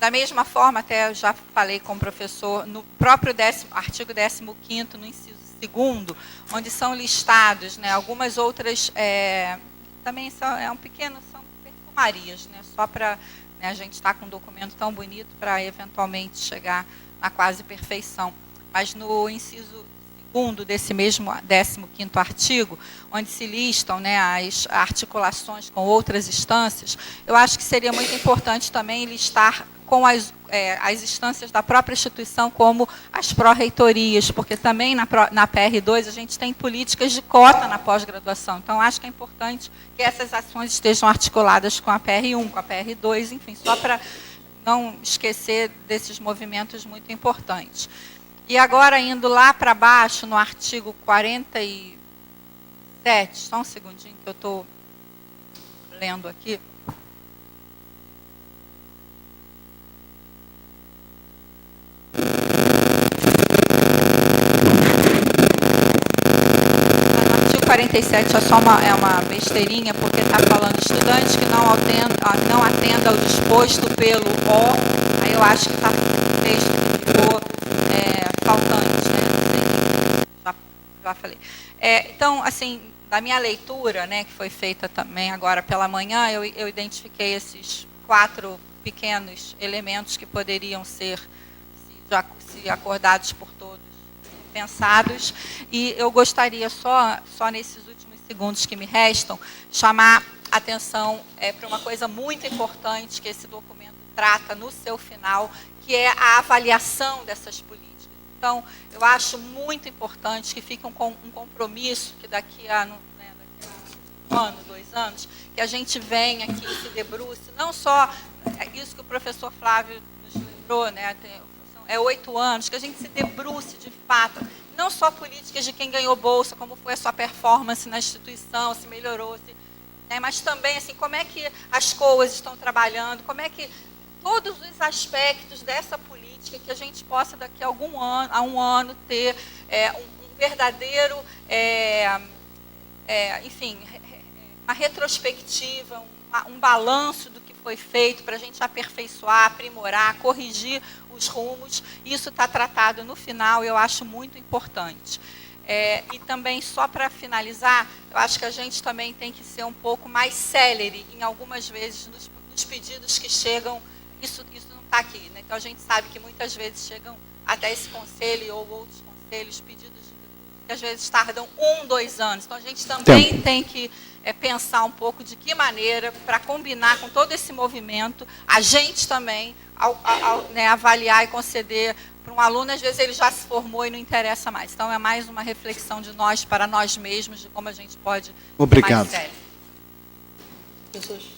Da mesma forma, até eu já falei com o professor, no próprio artigo 15º, no inciso 2º, onde são listados, né, algumas outras, também são perfumarias, né, só para, né, a gente estar com um documento tão bonito para eventualmente chegar na quase perfeição. Mas no inciso 2º desse mesmo 15º artigo, onde se listam, né, as articulações com outras instâncias, eu acho que seria muito importante também listar com as instâncias da própria instituição, como as pró-reitorias, porque também na PR2 a gente tem políticas de cota na pós-graduação. Então, acho que é importante que essas ações estejam articuladas com a PR1, com a PR2, enfim, só para não esquecer desses movimentos muito importantes. E agora, indo lá para baixo, no artigo 47, só um segundinho que eu estou lendo aqui. No artigo 47 é só uma besteirinha, porque está falando estudante que não atenda ao disposto pelo O, aí eu acho que está o texto que ficou faltante, né? Já falei. Então, assim, da minha leitura, né, que foi feita também agora pela manhã, eu identifiquei esses 4 pequenos elementos que poderiam ser, se acordados por todos, pensados. E eu gostaria, só nesses últimos segundos que me restam, chamar a atenção para uma coisa muito importante que esse documento trata no seu final, que é a avaliação dessas políticas. Então, eu acho muito importante que fique um compromisso, que daqui a um ano, 2 anos, que a gente venha aqui e se debruce, não só isso que o professor Flávio nos lembrou, né, é 8 anos, que a gente se debruce de fato, não só políticas de quem ganhou bolsa, como foi a sua performance na instituição, se melhorou, né, mas também assim, como é que as COAs estão trabalhando, como é que todos os aspectos dessa política, que a gente possa daqui a um ano ter um verdadeiro, enfim, uma retrospectiva, um balanço do que foi feito para a gente aperfeiçoar, aprimorar, corrigir os rumos. Isso está tratado no final, eu acho muito importante. E também, só para finalizar, eu acho que a gente também tem que ser um pouco mais célere, em algumas vezes, nos pedidos que chegam. Isso não está aqui, né? Então a gente sabe que muitas vezes chegam até esse conselho ou outros conselhos, pedidos que às vezes tardam 1, 2 anos. Então a gente também tem que pensar um pouco de que maneira, para combinar com todo esse movimento, a gente também, né, avaliar e conceder para um aluno, às vezes ele já se formou e não interessa mais. Então é mais uma reflexão de nós para nós mesmos, de como a gente pode Obrigado. ser mais sério.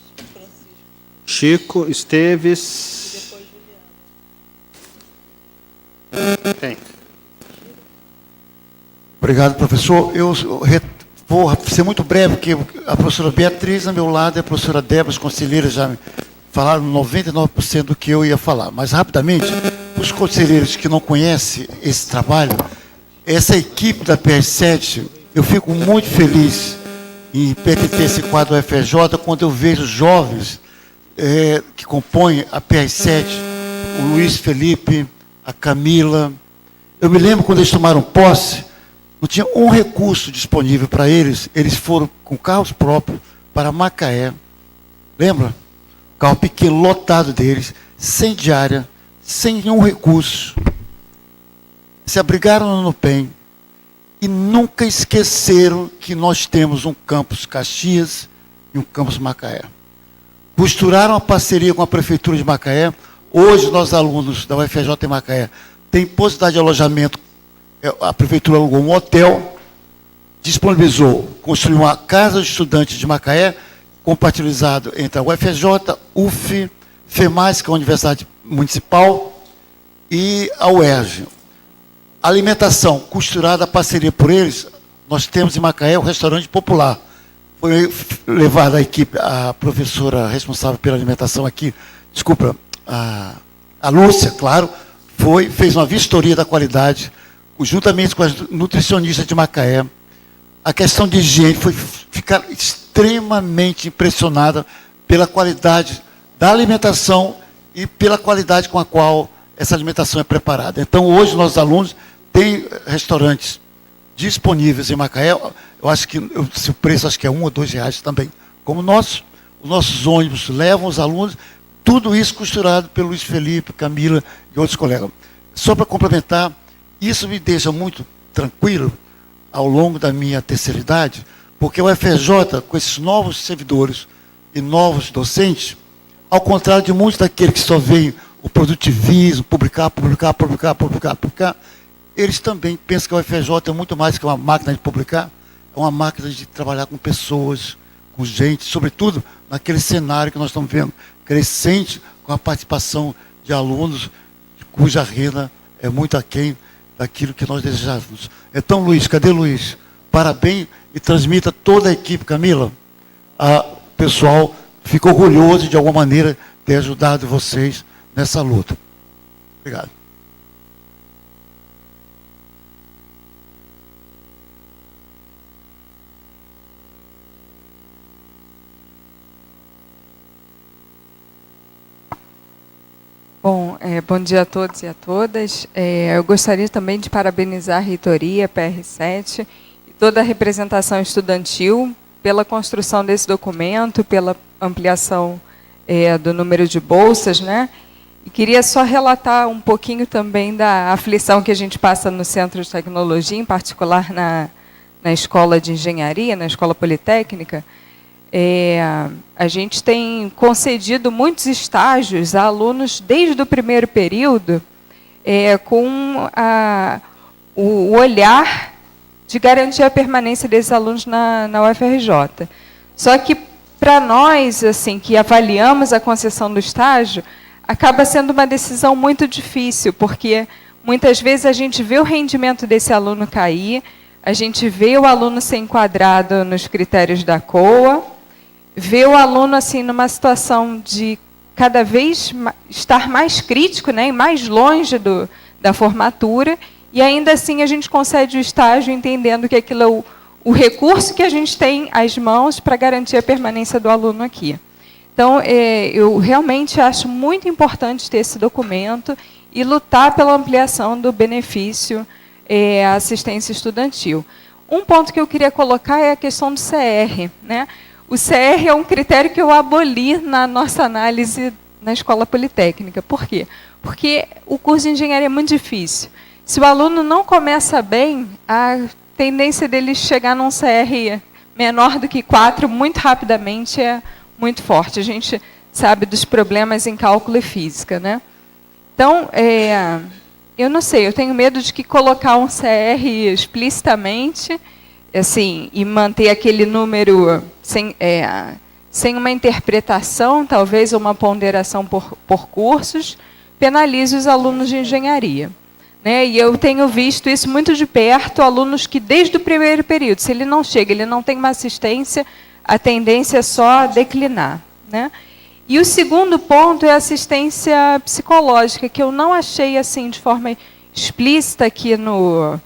Chico, Esteves. Tem. Obrigado, professor. Eu vou ser muito breve, porque a professora Beatriz, ao meu lado, e a professora Débora, as conselheiras, já falaram 99% do que eu ia falar. Mas, rapidamente, os conselheiros que não conhecem esse trabalho, essa equipe da PR7, eu fico muito feliz em pertencer a esse quadro do FRJ, quando eu vejo jovens que compõem a PR7, o Luiz Felipe, a Camila. Eu me lembro quando eles tomaram posse, não tinha um recurso disponível para eles, eles foram com carros próprios para Macaé. Lembra? Carro pequeno, lotado deles, sem diária, sem nenhum recurso. Se abrigaram no NUPEM e nunca esqueceram que nós temos um campus Caxias e um campus Macaé. Costuraram a parceria com a Prefeitura de Macaé. Hoje, nós, alunos da UFRJ em Macaé, têm possibilidade de alojamento. A Prefeitura alugou um hotel, disponibilizou, construiu uma casa de estudantes de Macaé, compartilhado entre a UFRJ, UF, FEMAS, que é a Universidade Municipal, e a UERJ. A alimentação, costurada a parceria por eles, nós temos em Macaé o restaurante popular. Foi levada a equipe, a professora responsável pela alimentação aqui, desculpa, a Lúcia, claro, fez uma vistoria da qualidade, juntamente com as nutricionistas de Macaé. A questão de higiene foi ficar extremamente impressionada pela qualidade da alimentação e pela qualidade com a qual essa alimentação é preparada. Então, hoje, nossos alunos têm restaurantes disponíveis em Macaé. Eu acho que o preço acho que é R$1 ou R$2 também, como o nosso. Os nossos ônibus levam os alunos, tudo isso costurado pelo Luiz Felipe, Camila e outros colegas. Só para complementar, isso me deixa muito tranquilo ao longo da minha terceira idade, porque o UFRJ, com esses novos servidores e novos docentes, ao contrário de muitos daqueles que só veem o produtivismo, publicar, eles também pensam que a UFRJ é muito mais que uma máquina de publicar, é uma máquina de trabalhar com pessoas, com gente, sobretudo naquele cenário que nós estamos vendo, crescente, com a participação de alunos cuja renda é muito aquém daquilo que nós desejávamos. Então, Luiz, cadê Luiz? Parabéns e transmita toda a equipe, Camila. O pessoal fica orgulhoso de alguma maneira ter ajudado vocês nessa luta. Obrigado. Bom, bom dia a todos e a todas. Eu gostaria também de parabenizar a reitoria, PR7, e toda a representação estudantil pela construção desse documento, pela ampliação do número de bolsas, né? E queria só relatar um pouquinho também da aflição que a gente passa no Centro de Tecnologia, em particular na Escola de Engenharia, na Escola Politécnica. A gente tem concedido muitos estágios a alunos desde o primeiro período, com o olhar de garantir a permanência desses alunos na UFRJ. Só que, para nós, assim, que avaliamos a concessão do estágio, acaba sendo uma decisão muito difícil, porque muitas vezes a gente vê o rendimento desse aluno cair, a gente vê o aluno ser enquadrado nos critérios da COA, vê o aluno assim numa situação de cada vez estar mais crítico, né, e mais longe da formatura, e ainda assim a gente concede o estágio entendendo que aquilo é o recurso que a gente tem às mãos para garantir a permanência do aluno aqui. Então, eu realmente acho muito importante ter esse documento e lutar pela ampliação do benefício à assistência estudantil. Um ponto que eu queria colocar é a questão do CR, né? O CR é um critério que eu aboli na nossa análise na Escola Politécnica. Por quê? Porque o curso de engenharia é muito difícil. Se o aluno não começa bem, a tendência dele chegar num CR menor do que 4, muito rapidamente, é muito forte. A gente sabe dos problemas em cálculo e física, né? Então, eu não sei, eu tenho medo de que colocar um CR explicitamente, assim, e manter aquele número sem uma interpretação, talvez uma ponderação por cursos, penalize os alunos de engenharia. Né? E eu tenho visto isso muito de perto, alunos que desde o primeiro período, se ele não chega, ele não tem uma assistência, a tendência é só declinar. Né? E o segundo ponto é a assistência psicológica, que eu não achei assim de forma explícita aqui no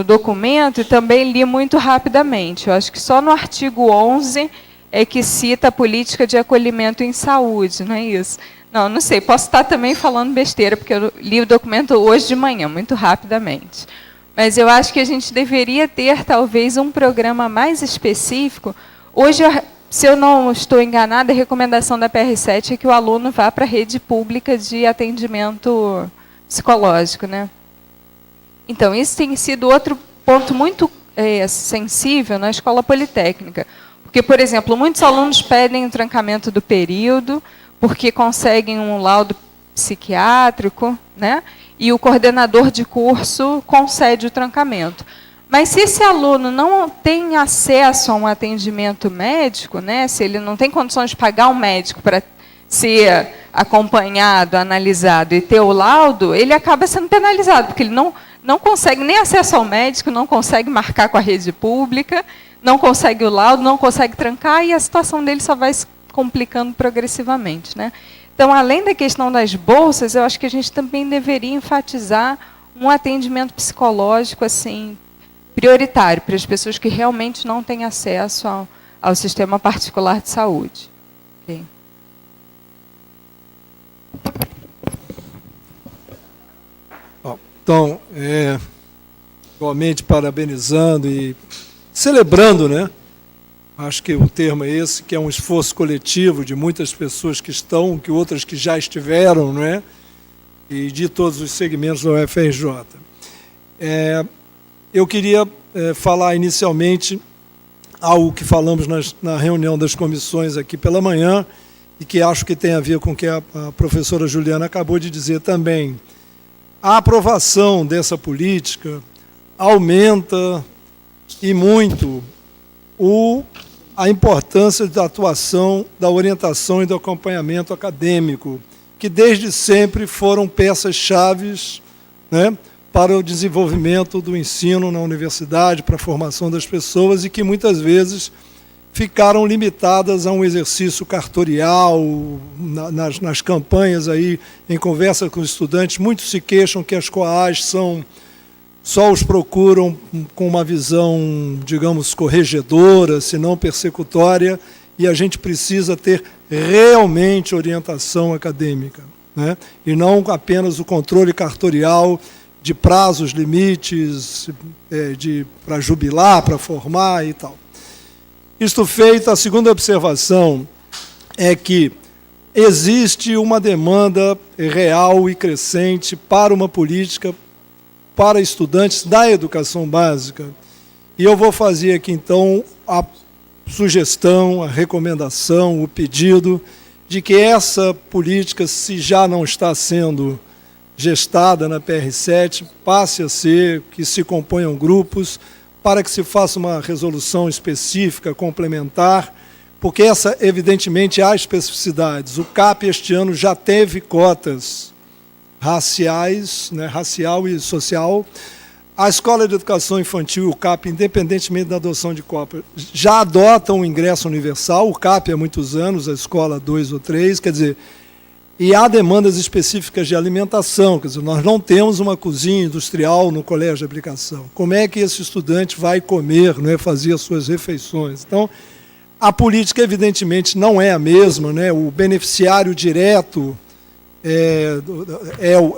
documento, e também li muito rapidamente. Eu acho que só no artigo 11 é que cita a política de acolhimento em saúde, não é isso? Não sei, posso estar também falando besteira, porque eu li o documento hoje de manhã, muito rapidamente. Mas eu acho que a gente deveria ter, talvez, um programa mais específico. Hoje, se eu não estou enganada, a recomendação da PR7 é que o aluno vá para a rede pública de atendimento psicológico, né? Então, isso tem sido outro ponto muito sensível na Escola Politécnica. Porque, por exemplo, muitos alunos pedem o trancamento do período, porque conseguem um laudo psiquiátrico, né? E o coordenador de curso concede o trancamento. Mas se esse aluno não tem acesso a um atendimento médico, né? Se ele não tem condições de pagar um médico para ser acompanhado, analisado e ter o laudo, ele acaba sendo penalizado, porque ele não consegue nem acesso ao médico, não consegue marcar com a rede pública, não consegue o laudo, não consegue trancar, e a situação dele só vai se complicando progressivamente. Né? Então, além da questão das bolsas, eu acho que a gente também deveria enfatizar um atendimento psicológico assim, prioritário para as pessoas que realmente não têm acesso ao sistema particular de saúde. Okay. Então, igualmente parabenizando e celebrando, né? Acho que o termo é esse, que é um esforço coletivo de muitas pessoas que estão, que outras que já estiveram, não é? E de todos os segmentos da UFRJ. Eu queria falar inicialmente algo que falamos na reunião das comissões aqui pela manhã e que acho que tem a ver com o que a professora Juliana acabou de dizer também. A aprovação dessa política aumenta e muito a importância da atuação, da orientação e do acompanhamento acadêmico, que desde sempre foram peças-chave, né, para o desenvolvimento do ensino na universidade, para a formação das pessoas, e que muitas vezes ficaram limitadas a um exercício cartorial, nas campanhas, aí, em conversa com os estudantes. Muitos se queixam que as COAs só os procuram com uma visão, digamos, corregedora, se não persecutória, e a gente precisa ter realmente orientação acadêmica, né? E não apenas o controle cartorial de prazos, limites, para jubilar, para formar e tal. Isto feito, a segunda observação é que existe uma demanda real e crescente para uma política para estudantes da educação básica. E eu vou fazer aqui, então, a sugestão, a recomendação, o pedido de que essa política, se já não está sendo gestada na PR7, passe a ser, que se componham grupos, para que se faça uma resolução específica, complementar, porque essa, evidentemente, há especificidades. O CAP este ano já teve cotas raciais, né, racial e social. A Escola de Educação Infantil e o CAP, independentemente da adoção de cota, já adotam o ingresso universal, o CAP há muitos anos, a escola há 2 ou 3, quer dizer, e há demandas específicas de alimentação, quer dizer, nós não temos uma cozinha industrial no colégio de aplicação. Como é que esse estudante vai comer, não é, fazer as suas refeições? Então, a política, evidentemente, não é a mesma, né? O beneficiário direto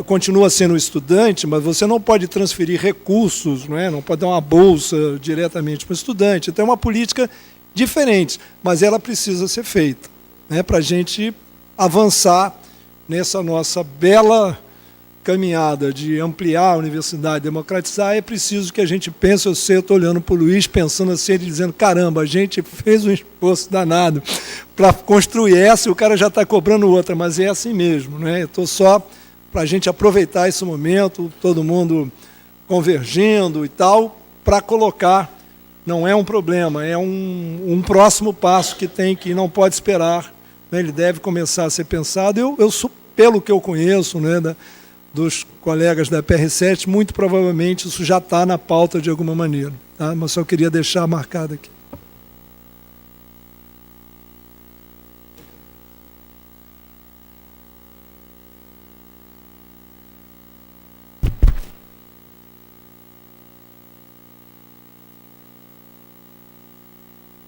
continua sendo o estudante, mas você não pode transferir recursos, não pode dar uma bolsa diretamente para o estudante. Então, é uma política diferente, mas ela precisa ser feita, né, para a gente avançar nessa nossa bela caminhada de ampliar a universidade, democratizar. É preciso que a gente pense, eu sei, eu estou olhando para o Luiz, pensando assim, ele dizendo, caramba, a gente fez um esforço danado para construir essa e o cara já está cobrando outra, mas é assim mesmo, né? Eu estou só para a gente aproveitar esse momento, todo mundo convergindo e tal, para colocar, não é um problema, é um próximo passo que não pode esperar, né? Ele deve começar a ser pensado. Eu pelo que eu conheço, né, dos colegas da PR7, muito provavelmente isso já está na pauta de alguma maneira, tá? Mas só queria deixar marcado aqui.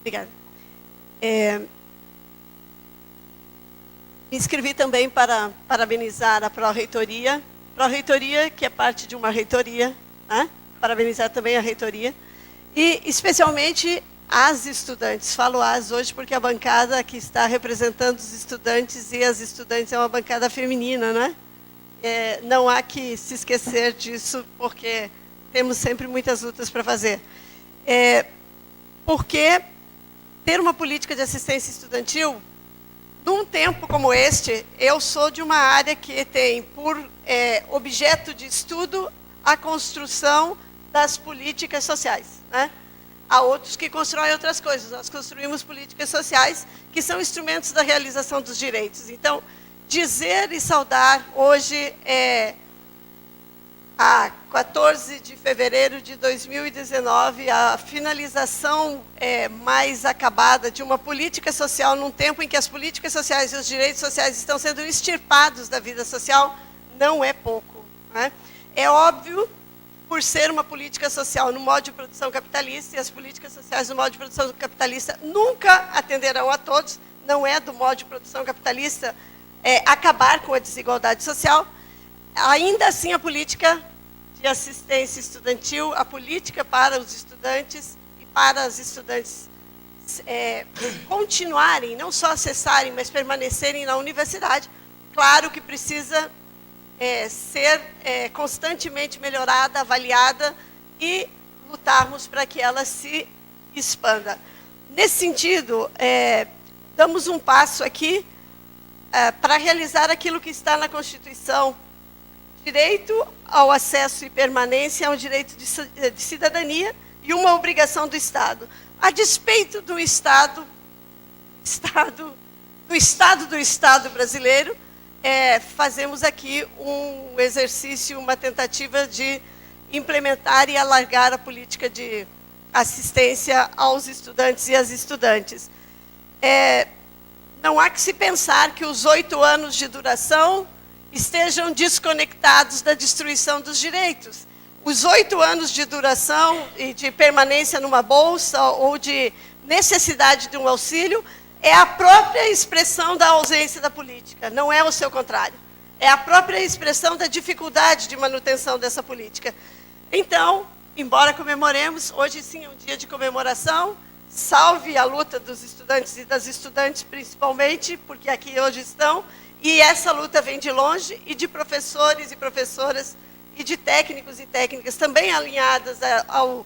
Obrigada. Me inscrevi também para parabenizar a Pró-Reitoria, que é parte de uma reitoria, né? Parabenizar também a reitoria, e especialmente as estudantes. Falo as hoje porque a bancada que está representando os estudantes e as estudantes é uma bancada feminina, né? Não há que se esquecer disso, porque temos sempre muitas lutas para fazer. Porque ter uma política de assistência estudantil, num tempo como este, eu sou de uma área que tem por objeto de estudo a construção das políticas sociais, né? Há outros que constroem outras coisas. Nós construímos políticas sociais que são instrumentos da realização dos direitos. Então, dizer e saudar hoje, a 14 de fevereiro de 2019, a finalização mais acabada de uma política social num tempo em que as políticas sociais e os direitos sociais estão sendo extirpados da vida social, não é pouco, né? É óbvio, por ser uma política social no modo de produção capitalista, e as políticas sociais no modo de produção capitalista nunca atenderão a todos, não é do modo de produção capitalista acabar com a desigualdade social. Ainda assim, a política de assistência estudantil, a política para os estudantes e para as estudantes continuarem, não só acessarem, mas permanecerem na universidade, claro que precisa ser constantemente melhorada, avaliada e lutarmos para que ela se expanda. Nesse sentido, damos um passo aqui para realizar aquilo que está na Constituição. Direito ao acesso e permanência é um direito de cidadania e uma obrigação do Estado. A despeito do Estado brasileiro, fazemos aqui um exercício, uma tentativa de implementar e alargar a política de assistência aos estudantes e às estudantes. Não há que se pensar que os 8 anos de duração estejam desconectados da destruição dos direitos. Os 8 anos de duração e de permanência numa bolsa ou de necessidade de um auxílio é a própria expressão da ausência da política, não é o seu contrário. é a própria expressão da dificuldade de manutenção dessa política. Então, embora comemoremos, hoje sim é um dia de comemoração, salve a luta dos estudantes e das estudantes principalmente, porque aqui hoje estão, e essa luta vem de longe, e de professores e professoras, e de técnicos e técnicas também alinhadas ao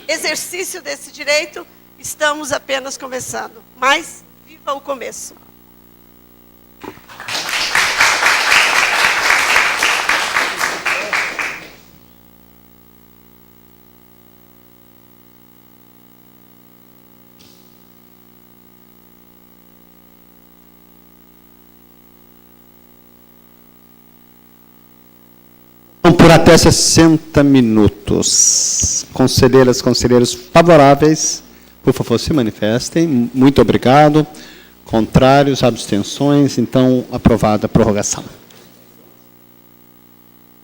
exercício desse direito. Estamos apenas começando, mas viva o começo. Por até 60 minutos. Conselheiras, conselheiros favoráveis, por favor, se manifestem. Muito obrigado. Contrários, abstenções. Então, aprovada a prorrogação.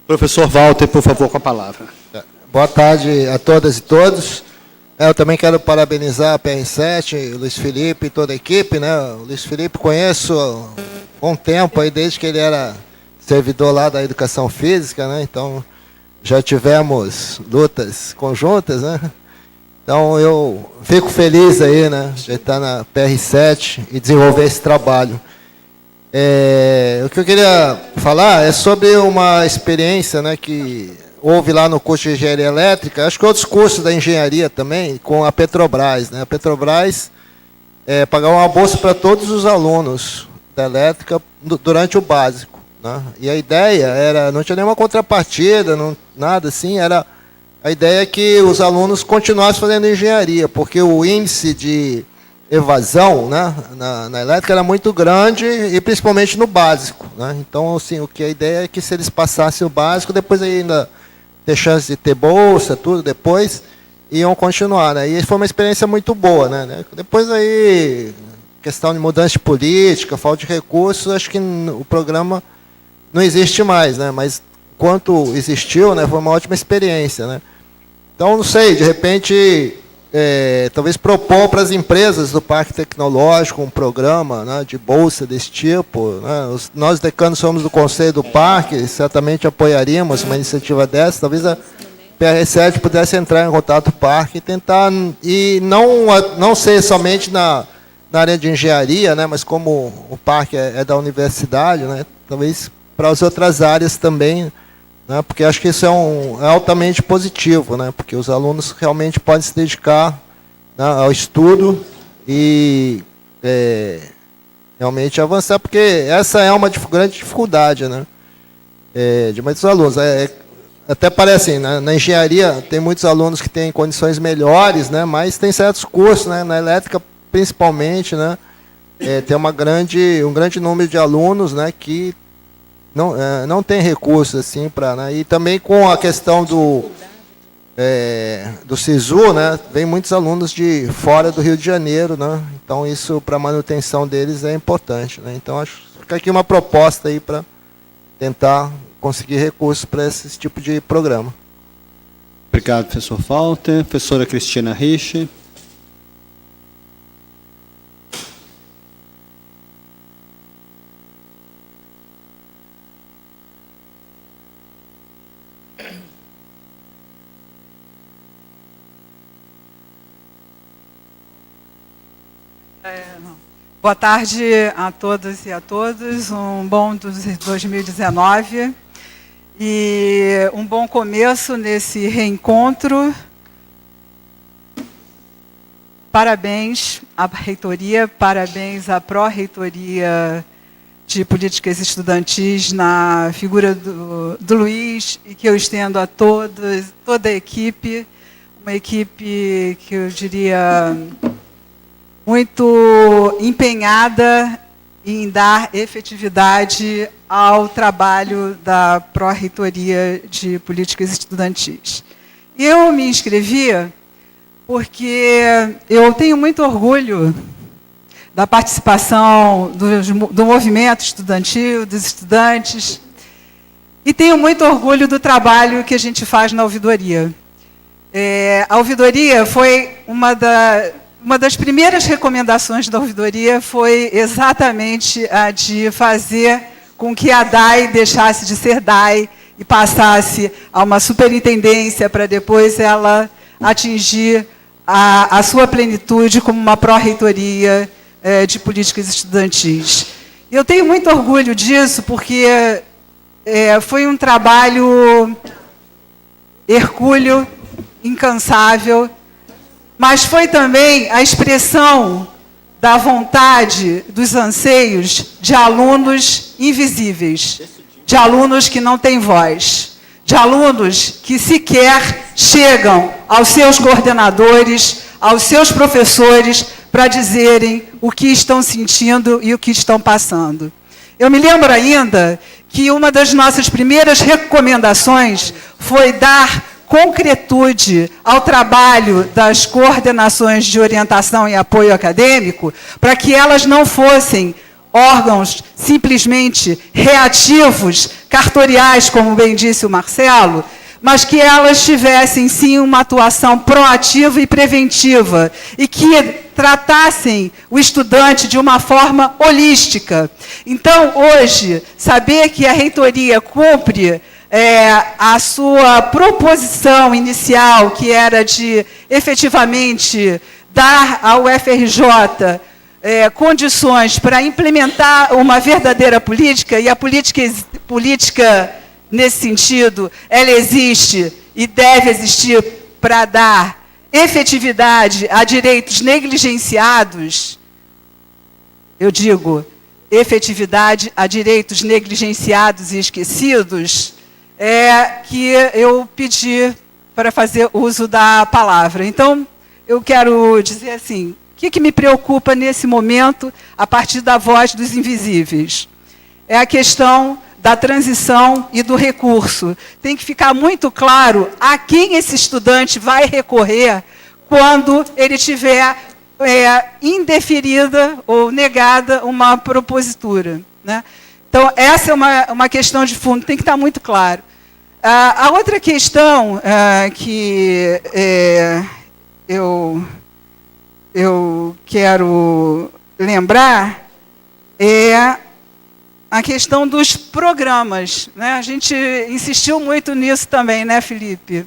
Professor Walter, por favor, com a palavra. Boa tarde a todas e todos. Eu também quero parabenizar a PR7, o Luiz Felipe e toda a equipe, né? O Luiz Felipe conheço há bom tempo, aí, desde que ele era servidor lá da educação física, né? Então já tivemos lutas conjuntas, né? Então eu fico feliz aí, né, de estar na PR7 e desenvolver esse trabalho. O que eu queria falar é sobre uma experiência, né, que houve lá no curso de engenharia elétrica, acho que outros cursos da engenharia também, com a Petrobras, né? A Petrobras pagava uma bolsa para todos os alunos da elétrica durante o básico. E a ideia era, não tinha nenhuma contrapartida, não, nada assim, era a ideia que os alunos continuassem fazendo engenharia, porque o índice de evasão, né, na elétrica era muito grande, e principalmente no básico, né? Então, assim, o que a ideia é que se eles passassem o básico, depois ainda ter chance de ter bolsa, tudo, depois iam continuar, né? E foi uma experiência muito boa, né? Depois aí, questão de mudança de política, falta de recursos, acho que o programa não existe mais, né? Mas quanto existiu, né, foi uma ótima experiência, né? Então, não sei, de repente, talvez propor para as empresas do Parque Tecnológico um programa, né, de bolsa desse tipo, né? Nós, decanos, somos do Conselho do Parque, certamente apoiaríamos uma iniciativa dessa, talvez a PR7 pudesse entrar em contato com o Parque e tentar, e não ser somente na área de engenharia, né, mas como o Parque é da universidade, né, talvez para as outras áreas também, né, porque acho que isso é altamente positivo, né, porque os alunos realmente podem se dedicar, né, ao estudo e realmente avançar, porque essa é uma grande dificuldade, né, de muitos alunos. Até parece, na engenharia tem muitos alunos que têm condições melhores, né, mas tem certos cursos, né, na elétrica principalmente, né, tem um grande número de alunos, né, que não tem recursos assim para, né? E também com a questão do SISU, né? Vem muitos alunos de fora do Rio de Janeiro, né? Então isso para a manutenção deles é importante, né? Então acho que fica aqui uma proposta aí para tentar conseguir recursos para esse tipo de programa. Obrigado, professor Walter. Professora Cristina Rich. Boa tarde a todas e a todos, um bom 2019 e um bom começo nesse reencontro. Parabéns à reitoria, parabéns à pró-reitoria de Políticas Estudantis na figura do Luiz, e que eu estendo a toda a equipe, uma equipe que eu diria muito empenhada em dar efetividade ao trabalho da Pró-Reitoria de Políticas Estudantis. Eu me inscrevi porque eu tenho muito orgulho da participação do movimento estudantil, dos estudantes, e tenho muito orgulho do trabalho que a gente faz na ouvidoria. A ouvidoria foi uma das primeiras recomendações da ouvidoria, foi exatamente a de fazer com que a DAI deixasse de ser DAI e passasse a uma superintendência para depois ela atingir a sua plenitude como uma pró-reitoria de políticas estudantis. Eu tenho muito orgulho disso, porque foi um trabalho hercúleo, incansável, mas foi também a expressão da vontade, dos anseios de alunos invisíveis, de alunos que não têm voz, de alunos que sequer chegam aos seus coordenadores, aos seus professores, para dizerem o que estão sentindo e o que estão passando. Eu me lembro ainda que uma das nossas primeiras recomendações foi dar concretude ao trabalho das coordenações de orientação e apoio acadêmico, para que elas não fossem órgãos simplesmente reativos, cartoriais, como bem disse o Marcelo, mas que elas tivessem, sim, uma atuação proativa e preventiva, e que tratassem o estudante de uma forma holística. Então, hoje, saber que a reitoria cumpre a sua proposição inicial, que era de, efetivamente, dar ao FRJ condições para implementar uma verdadeira política, e a política, nesse sentido, ela existe e deve existir para dar efetividade a direitos negligenciados, eu digo, efetividade a direitos negligenciados e esquecidos, que eu pedi para fazer uso da palavra. Então, eu quero dizer assim, o que me preocupa nesse momento, a partir da voz dos invisíveis? É a questão da transição e do recurso. Tem que ficar muito claro a quem esse estudante vai recorrer quando ele tiver indeferida ou negada uma propositura, né? Então, essa é uma questão de fundo, tem que estar muito claro. A outra questão que eu quero lembrar é a questão dos programas, né? A gente insistiu muito nisso também, né, Felipe?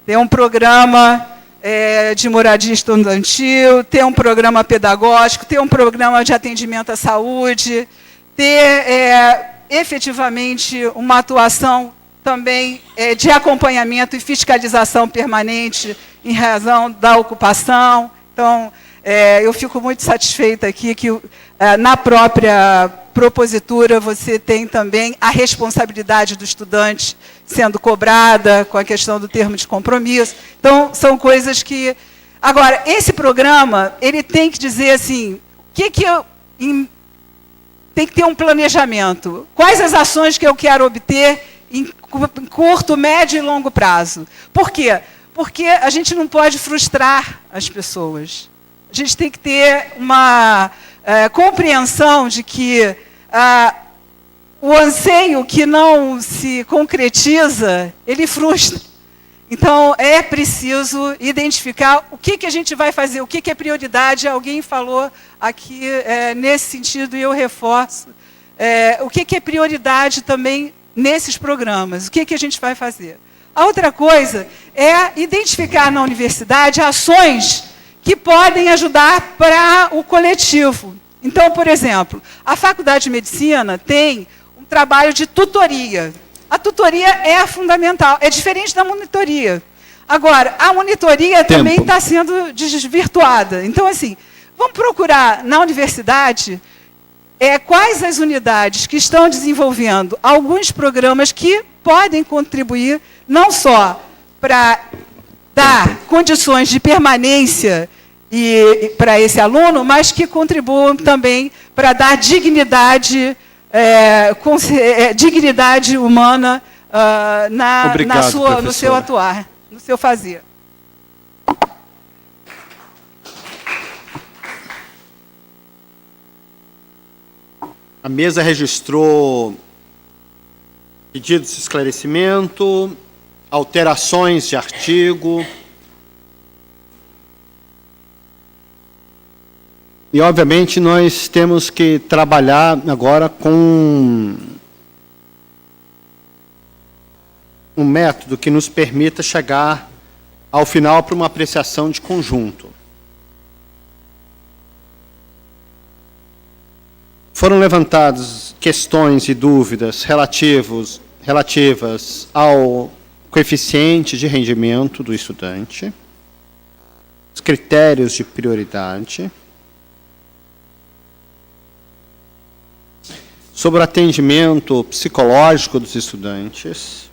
Tem um programa de moradia estudantil, ter um programa pedagógico, ter um programa de atendimento à saúde, ter efetivamente uma atuação também de acompanhamento e fiscalização permanente em razão da ocupação. Então, eu fico muito satisfeita aqui que na própria propositura você tem também a responsabilidade do estudante sendo cobrada com a questão do termo de compromisso. Então, são coisas que... Agora, esse programa, ele tem que dizer assim, tem que ter um planejamento. Quais as ações que eu quero obter em curto, médio e longo prazo? Por quê? Porque a gente não pode frustrar as pessoas. A gente tem que ter uma compreensão de que o anseio que não se concretiza, ele frustra. Então, é preciso identificar o que a gente vai fazer, o que é prioridade. Alguém falou aqui nesse sentido, e eu reforço. O que é prioridade também nesses programas, o que a gente vai fazer. A outra coisa é identificar na universidade ações que podem ajudar para o coletivo. Então, por exemplo, a Faculdade de Medicina tem um trabalho de tutoria. A tutoria é fundamental, é diferente da monitoria. Agora, a monitoria também está sendo desvirtuada. Então, assim, vamos procurar na universidade quais as unidades que estão desenvolvendo alguns programas que podem contribuir não só para dar condições de permanência para esse aluno, mas que contribuam também para dar dignidade, dignidade humana no seu atuar, no seu fazer. A mesa registrou pedidos de esclarecimento, alterações de artigo. E, obviamente, nós temos que trabalhar agora com um método que nos permita chegar ao final para uma apreciação de conjunto. Foram levantadas questões e dúvidas relativas ao coeficiente de rendimento do estudante, os critérios de prioridade, sobre o atendimento psicológico dos estudantes,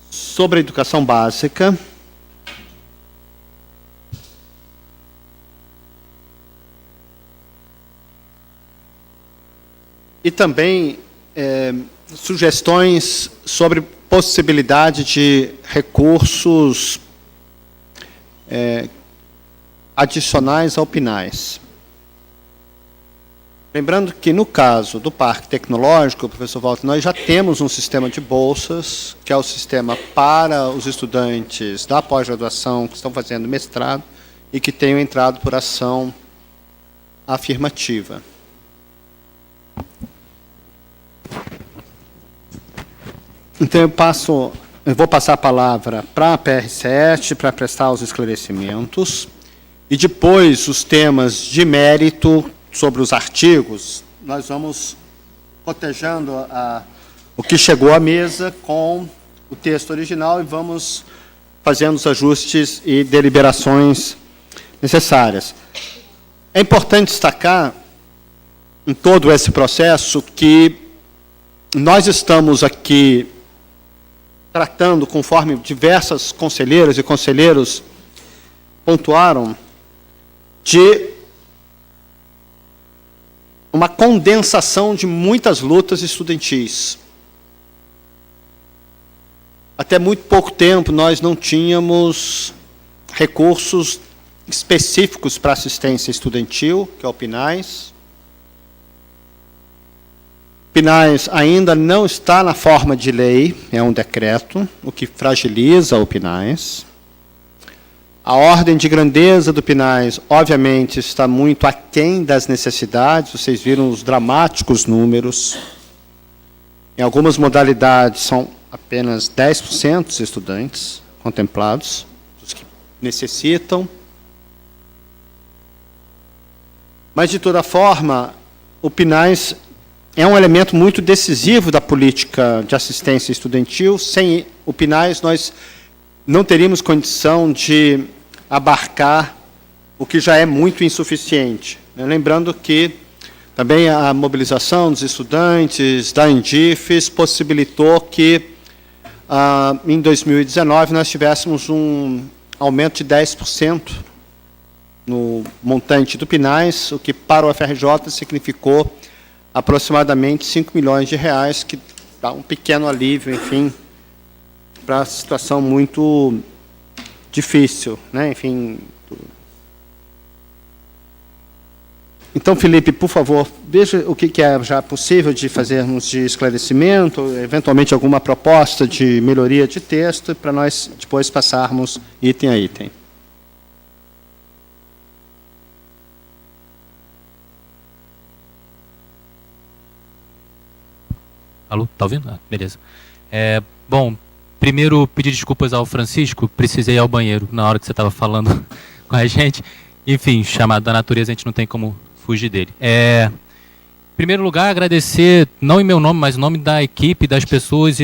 sobre a educação básica, e também sugestões sobre possibilidade de recursos adicionais ao PNAES. Lembrando que, no caso do Parque Tecnológico, professor Walter, nós já temos um sistema de bolsas, que é o sistema para os estudantes da pós-graduação que estão fazendo mestrado e que tenham entrado por ação afirmativa. Então, eu vou passar a palavra para a PR7, para prestar os esclarecimentos, e depois os temas de mérito sobre os artigos, nós vamos cotejando o que chegou à mesa com o texto original e vamos fazendo os ajustes e deliberações necessárias. É importante destacar, em todo esse processo, que nós estamos aqui tratando, conforme diversas conselheiras e conselheiros pontuaram, de uma condensação de muitas lutas estudantis. Até muito pouco tempo, nós não tínhamos recursos específicos para assistência estudantil, que é o PNAES. O PNAES ainda não está na forma de lei, é um decreto, o que fragiliza o PNAES. A ordem de grandeza do PNAES, obviamente, está muito aquém das necessidades. Vocês viram os dramáticos números. Em algumas modalidades, são apenas 10% dos estudantes contemplados, os que necessitam. Mas, de toda forma, o PNAES é um elemento muito decisivo da política de assistência estudantil. Sem o PNAES, nós não teríamos condição de abarcar o que já é muito insuficiente. Lembrando que também a mobilização dos estudantes da Indifes possibilitou que, em 2019, nós tivéssemos um aumento de 10% no montante do PNAES, o que para o FRJ significou aproximadamente 5 milhões de reais, que dá um pequeno alívio, enfim, para a situação muito difícil, né? Enfim. Então, Felipe, por favor, veja o que é já possível de fazermos de esclarecimento, eventualmente alguma proposta de melhoria de texto, para nós depois passarmos item a item. Alô, tá ouvindo? Ah, beleza. Bom, primeiro pedir desculpas ao Francisco, precisei ir ao banheiro na hora que você estava falando com a gente. Enfim, chamado da natureza, a gente não tem como fugir dele. Em primeiro lugar, agradecer, não em meu nome, mas em nome da equipe, das pessoas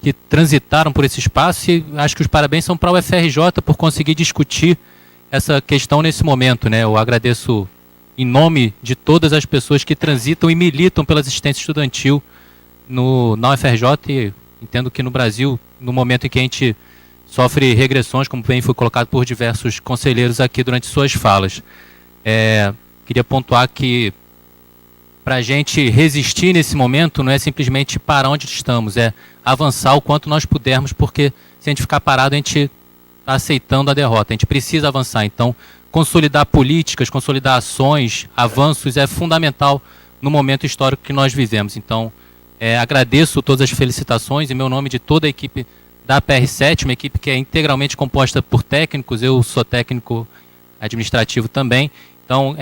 que transitaram por esse espaço, e acho que os parabéns são para o FRJ por conseguir discutir essa questão nesse momento, né? Eu agradeço em nome de todas as pessoas que transitam e militam pela assistência estudantil na UFRJ, e entendo que no Brasil, no momento em que a gente sofre regressões, como bem foi colocado por diversos conselheiros aqui durante suas falas. Queria pontuar que para a gente resistir nesse momento não é simplesmente parar onde estamos, é avançar o quanto nós pudermos, porque se a gente ficar parado, a gente está aceitando a derrota. A gente precisa avançar. Então, consolidar políticas, consolidar ações, avanços é fundamental no momento histórico que nós vivemos. Então, agradeço todas as felicitações em meu nome de toda a equipe da PR7, uma equipe que é integralmente composta por técnicos. Eu sou técnico administrativo também. Então,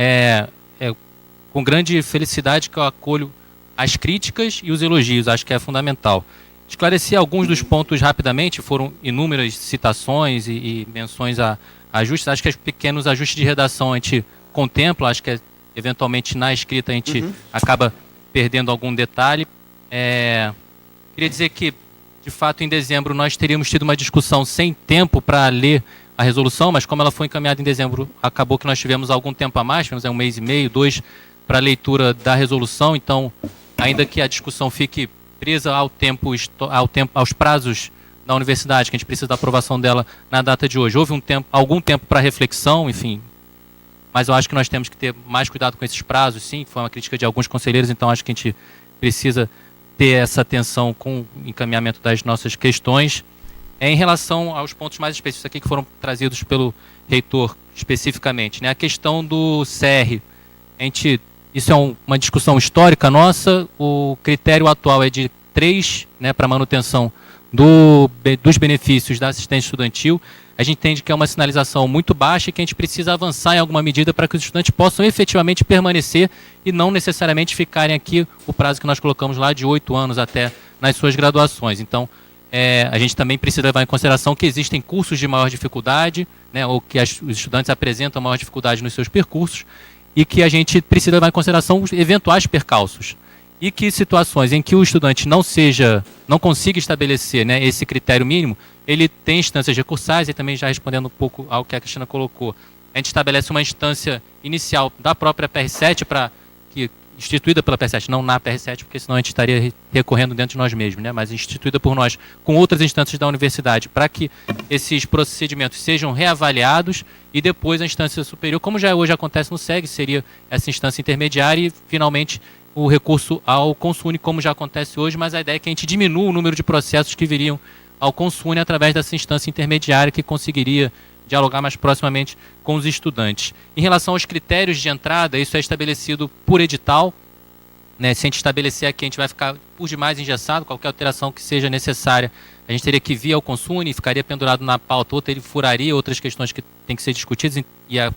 com grande felicidade que eu acolho as críticas e os elogios, acho que é fundamental. esclarecer alguns dos pontos rapidamente, foram inúmeras citações e menções a ajustes. Acho que os pequenos ajustes de redação a gente contempla, acho que eventualmente na escrita a gente acaba perdendo algum detalhe. Queria dizer que, de fato, em dezembro nós teríamos tido uma discussão sem tempo para ler a resolução, mas como ela foi encaminhada em dezembro, acabou que nós tivemos algum tempo a mais, tivemos 1 mês e meio, 2, para a leitura da resolução. Então, ainda que a discussão fique presa aos prazos da universidade, que a gente precisa da aprovação dela na data de hoje, houve algum tempo para reflexão, enfim, mas eu acho que nós temos que ter mais cuidado com esses prazos, sim, foi uma crítica de alguns conselheiros, então acho que a gente precisa ter essa atenção com o encaminhamento das nossas questões. Em relação aos pontos mais específicos aqui que foram trazidos pelo reitor especificamente, né, a questão do CR, isso é uma discussão histórica nossa, o critério atual é de 3, né, para manutenção dos benefícios da assistência estudantil. A gente entende que é uma sinalização muito baixa e que a gente precisa avançar em alguma medida para que os estudantes possam efetivamente permanecer e não necessariamente ficarem aqui o prazo que nós colocamos lá de 8 anos até nas suas graduações. Então, a gente também precisa levar em consideração que existem cursos de maior dificuldade, né, ou que os estudantes apresentam maior dificuldade nos seus percursos, e que a gente precisa levar em consideração os eventuais percalços. E que situações em que o estudante não consiga estabelecer, né, esse critério mínimo, ele tem instâncias recursais, e também já respondendo um pouco ao que a Cristina colocou, a gente estabelece uma instância inicial da própria PR7, instituída pela PR7, não na PR7, porque senão a gente estaria recorrendo dentro de nós mesmos, né, mas instituída por nós, com outras instâncias da universidade, para que esses procedimentos sejam reavaliados, e depois a instância superior, como já hoje acontece no SEG, seria essa instância intermediária, e finalmente o recurso ao Consune, como já acontece hoje, mas a ideia é que a gente diminua o número de processos que viriam ao Consune através dessa instância intermediária que conseguiria dialogar mais proximamente com os estudantes. Em relação aos critérios de entrada, isso é estabelecido por edital, né? Se a gente estabelecer aqui, a gente vai ficar por demais engessado, qualquer alteração que seja necessária, a gente teria que vir ao Consune, ficaria pendurado na pauta, ou ele furaria outras questões que têm que ser discutidas, e a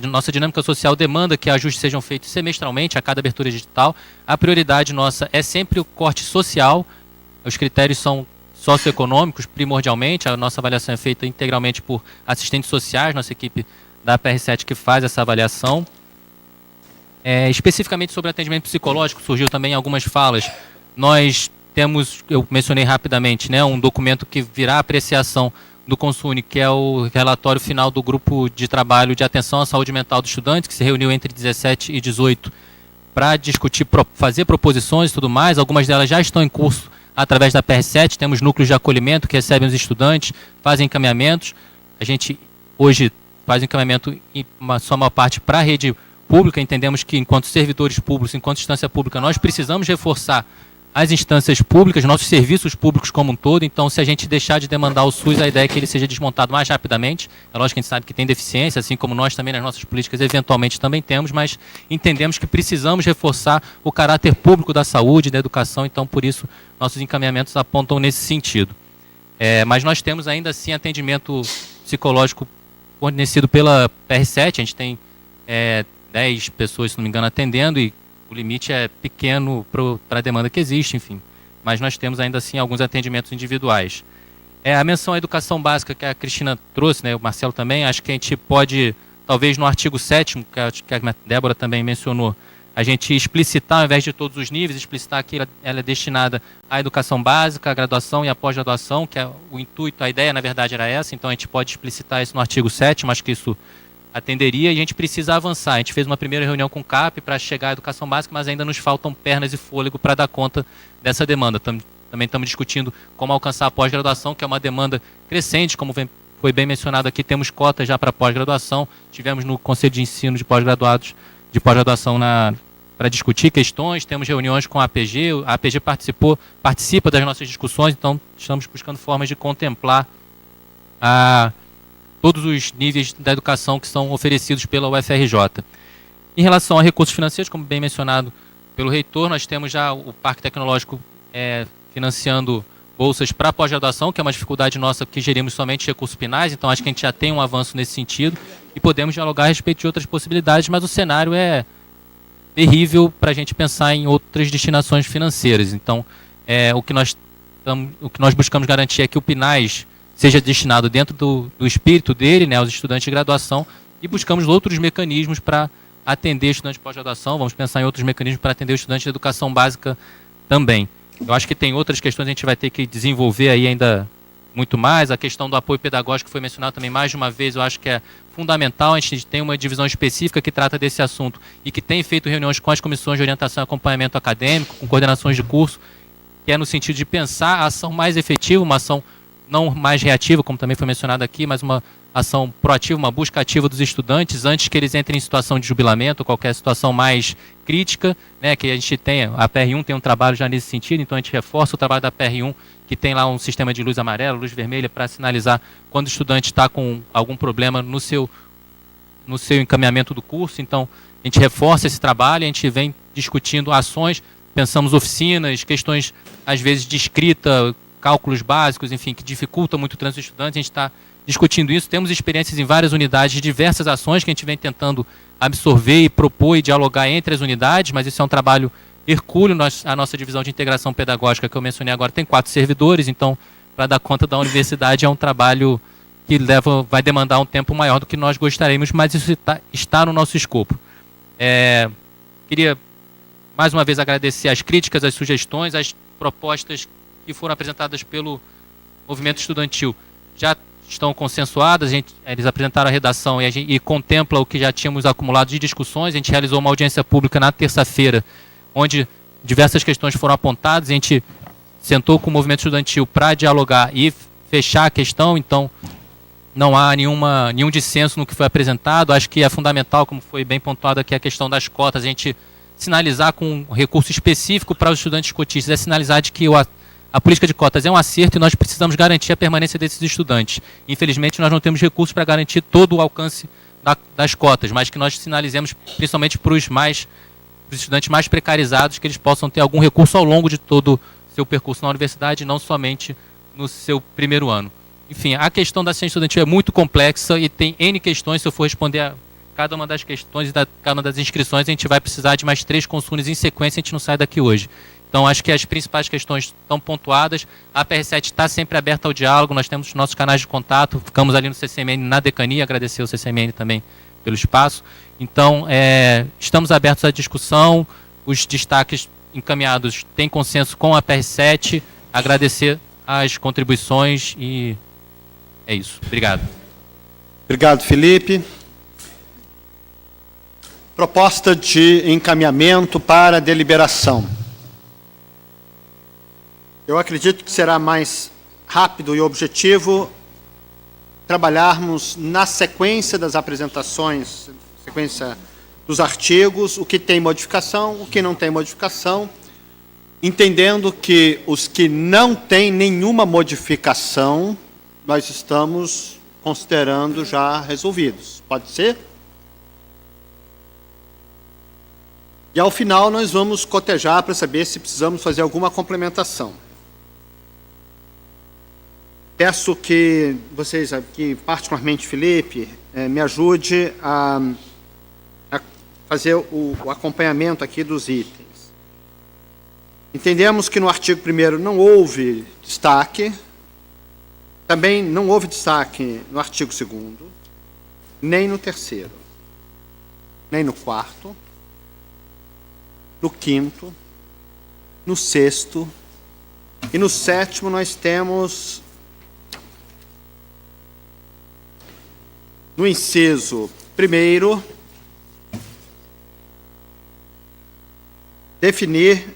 nossa dinâmica social demanda que ajustes sejam feitos semestralmente a cada abertura digital. A prioridade nossa é sempre o corte social, os critérios são socioeconômicos, primordialmente, a nossa avaliação é feita integralmente por assistentes sociais, nossa equipe da PR7 que faz essa avaliação. Especificamente sobre atendimento psicológico, surgiu também algumas falas. Nós temos, eu mencionei rapidamente, né, um documento que virá apreciação do Consune, que é o relatório final do grupo de trabalho de atenção à saúde mental dos estudantes, que se reuniu entre 17 e 18 para discutir, fazer proposições e tudo mais. Algumas delas já estão em curso através da PR7, temos núcleos de acolhimento que recebem os estudantes, fazem encaminhamentos. A gente hoje faz encaminhamento em sua maior parte para a rede pública. Entendemos que, enquanto servidores públicos, enquanto instância pública, nós precisamos reforçar as instâncias públicas, nossos serviços públicos como um todo. Então, se a gente deixar de demandar o SUS, a ideia é que ele seja desmontado mais rapidamente. É lógico que a gente sabe que tem deficiência, assim como nós também nas nossas políticas eventualmente também temos, mas entendemos que precisamos reforçar o caráter público da saúde e da educação, então por isso nossos encaminhamentos apontam nesse sentido. Mas nós temos ainda assim atendimento psicológico fornecido pela PR7, a gente tem 10 pessoas, se não me engano, atendendo, e o limite é pequeno para a demanda que existe, enfim. Mas nós temos ainda assim alguns atendimentos individuais. A menção à educação básica que a Cristina trouxe, né, o Marcelo também, acho que a gente pode, talvez no artigo 7º, que a Débora também mencionou, a gente explicitar, ao invés de todos os níveis, explicitar que ela é destinada à educação básica, à graduação e à pós-graduação, que é o intuito, a ideia, na verdade, era essa, então a gente pode explicitar isso no artigo 7º, acho que isso atenderia, e a gente precisa avançar. A gente fez uma primeira reunião com o CAP para chegar à educação básica, mas ainda nos faltam pernas e fôlego para dar conta dessa demanda. Também estamos discutindo como alcançar a pós-graduação, que é uma demanda crescente, como foi bem mencionado aqui, temos cotas já para pós-graduação, tivemos no Conselho de Ensino de pós-graduados, de pós-graduação para discutir questões, temos reuniões com a APG participa das nossas discussões, então estamos buscando formas de contemplar todos os níveis da educação que são oferecidos pela UFRJ. Em relação a recursos financeiros, como bem mencionado pelo reitor, nós temos já o Parque Tecnológico financiando bolsas para pós-graduação, que é uma dificuldade nossa, porque gerimos somente recursos finais, então acho que a gente já tem um avanço nesse sentido, e podemos dialogar a respeito de outras possibilidades, mas o cenário é terrível para a gente pensar em outras destinações financeiras. Então, o que nós buscamos garantir é que o PNAES seja destinado dentro do espírito dele, né, aos estudantes de graduação, e buscamos outros mecanismos para atender estudantes de pós-graduação, vamos pensar em outros mecanismos para atender os estudantes de educação básica também. Eu acho que tem outras questões que a gente vai ter que desenvolver aí ainda muito mais. A questão do apoio pedagógico foi mencionada também mais de uma vez, eu acho que é fundamental. A gente tem uma divisão específica que trata desse assunto e que tem feito reuniões com as comissões de orientação e acompanhamento acadêmico, com coordenações de curso, que é no sentido de pensar a ação mais efetiva, uma ação não mais reativa, como também foi mencionado aqui, mas uma ação proativa, uma busca ativa dos estudantes antes que eles entrem em situação de jubilamento ou qualquer situação mais crítica, né, que a gente tem, a PR1 tem um trabalho já nesse sentido, então a gente reforça o trabalho da PR1, que tem lá um sistema de luz amarela, luz vermelha, para sinalizar quando o estudante está com algum problema no seu encaminhamento do curso. Então, a gente reforça esse trabalho, a gente vem discutindo ações, pensamos oficinas, questões, às vezes, de escrita, cálculos básicos, enfim, que dificultam muito o trânsito dos estudantes. A gente está discutindo isso. Temos experiências em várias unidades de diversas ações que a gente vem tentando absorver e propor e dialogar entre as unidades, mas isso é um trabalho hercúleo. A nossa divisão de integração pedagógica que eu mencionei agora tem 4 servidores, então, para dar conta da universidade, é um trabalho que vai demandar um tempo maior do que nós gostaríamos, mas isso está no nosso escopo. Queria, mais uma vez, agradecer as críticas, as sugestões, as propostas que foram apresentadas pelo movimento estudantil. Já estão consensuadas, eles apresentaram a redação e contempla o que já tínhamos acumulado de discussões. A gente realizou uma audiência pública na terça-feira, onde diversas questões foram apontadas. A gente sentou com o movimento estudantil para dialogar e fechar a questão, então não há nenhum dissenso no que foi apresentado. Acho que é fundamental, como foi bem pontuado aqui, a questão das cotas, a gente sinalizar com um recurso específico para os estudantes cotistas, é sinalizar de que a política de cotas é um acerto e nós precisamos garantir a permanência desses estudantes. Infelizmente, nós não temos recursos para garantir todo o alcance das cotas, mas que nós sinalizemos, principalmente para os estudantes mais precarizados, que eles possam ter algum recurso ao longo de todo o seu percurso na universidade, não somente no seu primeiro ano. Enfim, a questão da assistência estudantil é muito complexa e tem N questões. Se eu for responder a cada uma das questões e cada uma das inscrições, a gente vai precisar de mais 3 consunes em sequência, a gente não sai daqui hoje. Então, acho que as principais questões estão pontuadas. A PR7 está sempre aberta ao diálogo, nós temos nossos canais de contato, ficamos ali no CCMN, na decania, agradecer ao CCMN também pelo espaço. Então, estamos abertos à discussão, os destaques encaminhados têm consenso com a PR7, agradecer as contribuições e é isso. Obrigado. Obrigado, Felipe. Proposta de encaminhamento para deliberação. Eu acredito que será mais rápido e objetivo trabalharmos na sequência das apresentações, sequência dos artigos, o que tem modificação, o que não tem modificação, entendendo que os que não têm nenhuma modificação, nós estamos considerando já resolvidos. Pode ser? E, ao final, nós vamos cotejar para saber se precisamos fazer alguma complementação. Peço que vocês aqui, particularmente Felipe, me ajude a fazer o acompanhamento aqui dos itens. Entendemos que no artigo 1º não houve destaque, também não houve destaque no artigo 2º, nem no 3º, nem no 4º, no 5º, no 6º e no 7º nós temos no inciso 1º definir,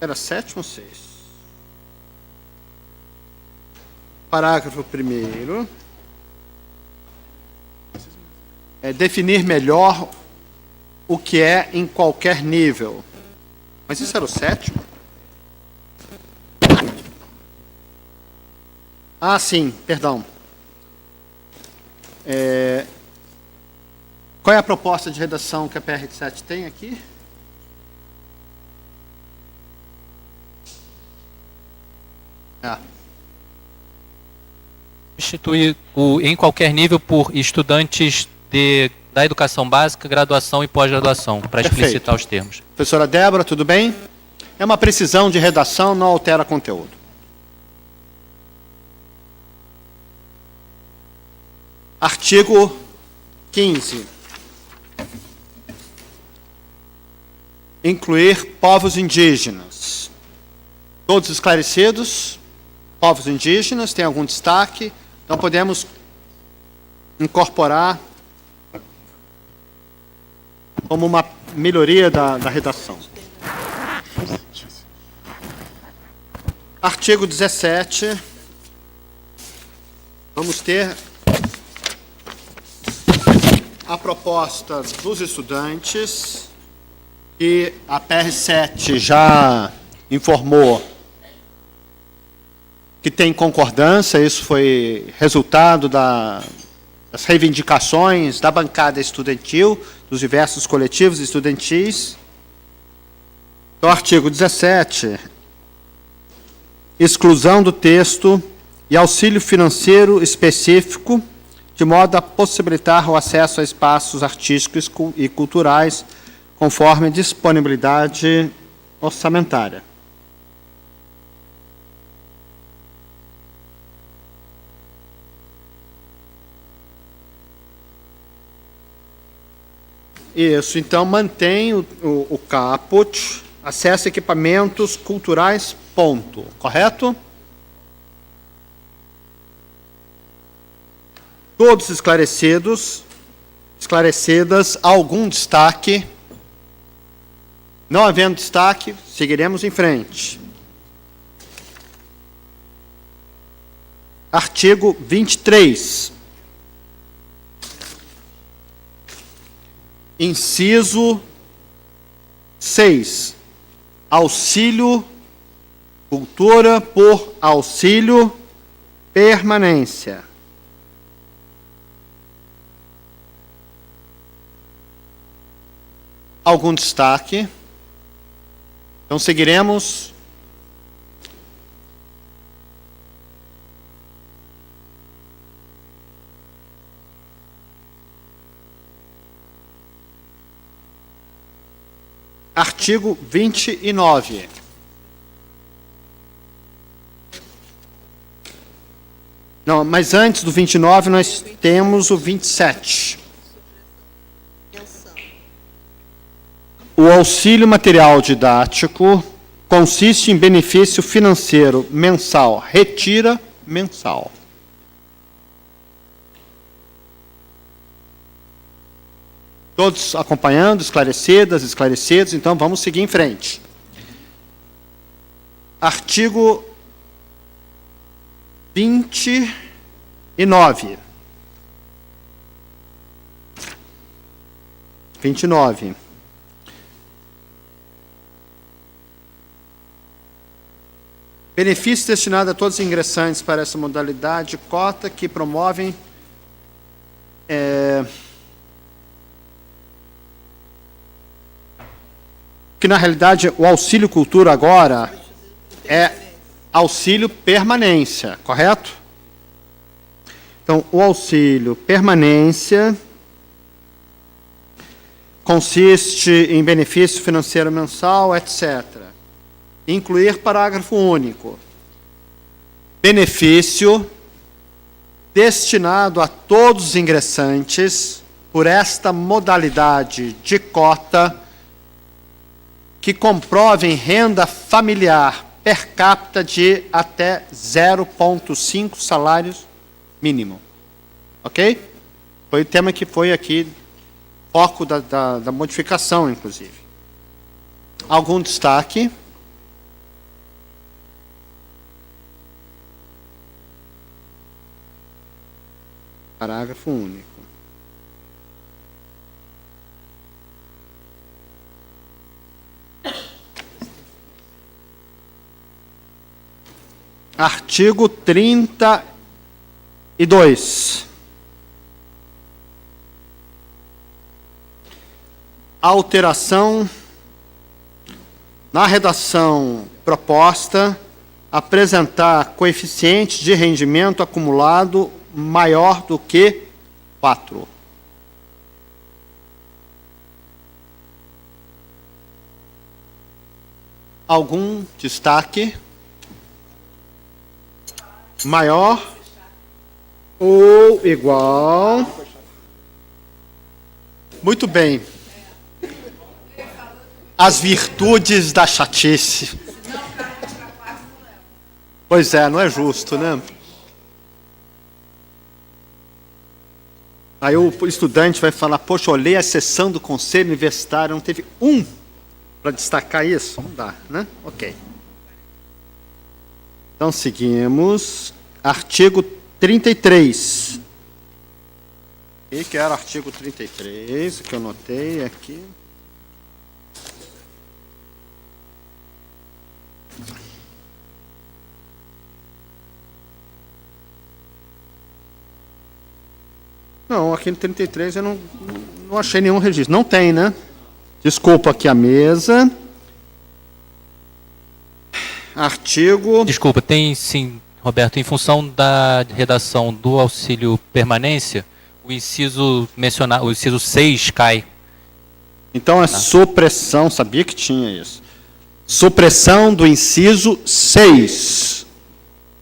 era 7º ou 6º? Parágrafo 1º. Definir melhor o que é em qualquer nível. Mas isso era o 7º? Ah, sim, perdão. Qual é a proposta de redação que a PR7 tem aqui? Substituir o em qualquer nível por estudantes da educação básica, graduação e pós-graduação, para explicitar os termos. Professora Débora, tudo bem? É uma precisão de redação, não altera conteúdo. Artigo 15. Incluir povos indígenas. Todos esclarecidos? Povos indígenas, tem algum destaque? Então podemos incorporar como uma melhoria da redação. Artigo 17. Vamos ter a proposta dos estudantes, que a PR7 já informou que tem concordância. Isso foi resultado das reivindicações da bancada estudantil, dos diversos coletivos estudantis. Então, artigo 17, exclusão do texto e auxílio financeiro específico, de modo a possibilitar o acesso a espaços artísticos e culturais, conforme disponibilidade orçamentária. Isso, então mantém o caput, acesso a equipamentos culturais, ponto. Correto? Todos esclarecidas, algum destaque? Não havendo destaque, seguiremos em frente. Artigo 23. Inciso 6. Auxílio, cultura por auxílio, permanência. Algum destaque? Então, seguiremos. Artigo 29. Não, mas antes do 29 nós temos o 27. O auxílio material didático consiste em benefício financeiro mensal, retira mensal. Todos acompanhando, esclarecidos, então vamos seguir em frente. Artigo 29. 29. Benefício destinado a todos os ingressantes para essa modalidade, cota que promovem que na realidade o auxílio cultura agora é auxílio permanência, correto? Então, o auxílio permanência consiste em benefício financeiro mensal, etc. Incluir parágrafo único. Benefício destinado a todos os ingressantes por esta modalidade de cota que comprovem renda familiar per capita de até 0,5 salários mínimo. Ok? Foi o tema que foi aqui, foco da modificação, inclusive. Algum destaque? Parágrafo único. Artigo 32. Alteração na redação proposta, apresentar coeficiente de rendimento acumulado maior do que 4. Algum destaque? Maior ou igual? Muito bem. As virtudes da chatice. Pois é, não é justo, né? Aí o estudante vai falar, poxa, olhei a sessão do Conselho Universitário, não teve um para destacar isso? Não dá, né? Ok. Então, seguimos. Artigo 33. E que era o artigo 33, que eu notei aqui. Não, aqui no 33 eu não achei nenhum registro. Não tem, né? Desculpa aqui a mesa. Artigo... Desculpa, tem sim, Roberto. Em função da redação do auxílio permanência, o inciso 6 cai. Então é supressão, sabia que tinha isso. Supressão do inciso 6,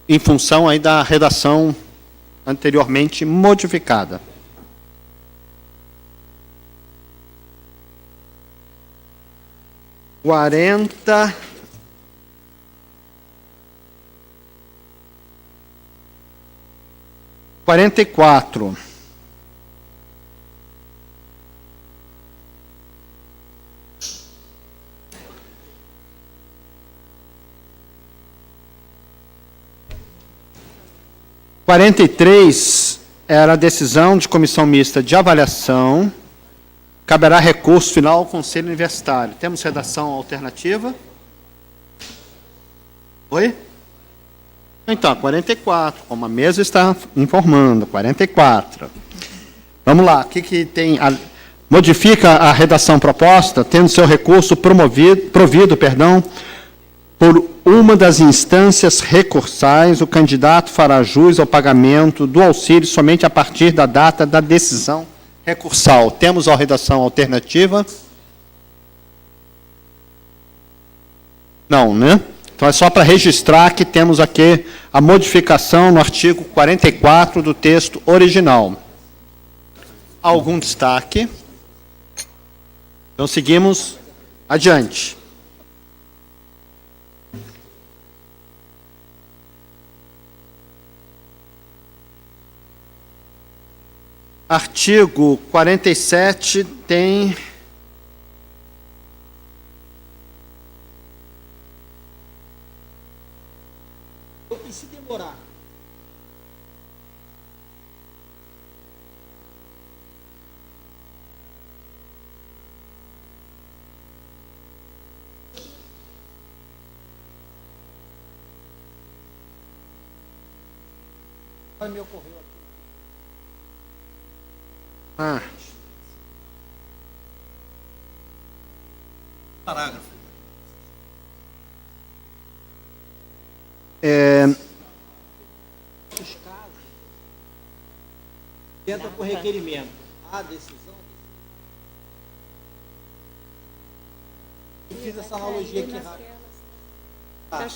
em função aí da redação anteriormente modificada. Quarenta e quatro. Quarenta e três era a decisão de comissão mista de avaliação. Caberá recurso final ao Conselho Universitário. Temos redação alternativa? Oi? Então, 44, como a mesa está informando, 44. Vamos lá, o que tem? Modifica a redação proposta, tendo seu recurso provido, por uma das instâncias recursais, o candidato fará jus ao pagamento do auxílio somente a partir da data da decisão recursal. Temos a redação alternativa? Não, né? Então é só para registrar que temos aqui a modificação no artigo 44 do texto original. Algum destaque? Então seguimos adiante. Artigo 47 tem... E se demorar? Vai me ocorrer aqui. Parágrafo. Os casos entra com requerimento. A decisão. Eu fiz essa analogia aqui rápida. Tá.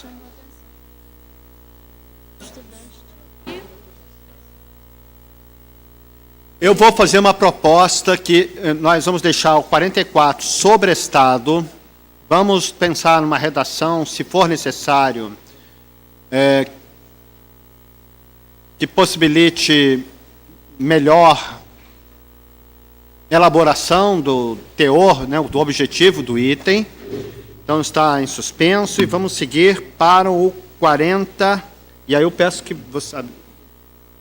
Eu vou fazer uma proposta que nós vamos deixar o 44 sobrestado. Vamos pensar numa redação, se for necessário, que possibilite melhor elaboração do teor, né, do objetivo do item. Então está em suspenso e vamos seguir para o 40. E aí eu peço que você,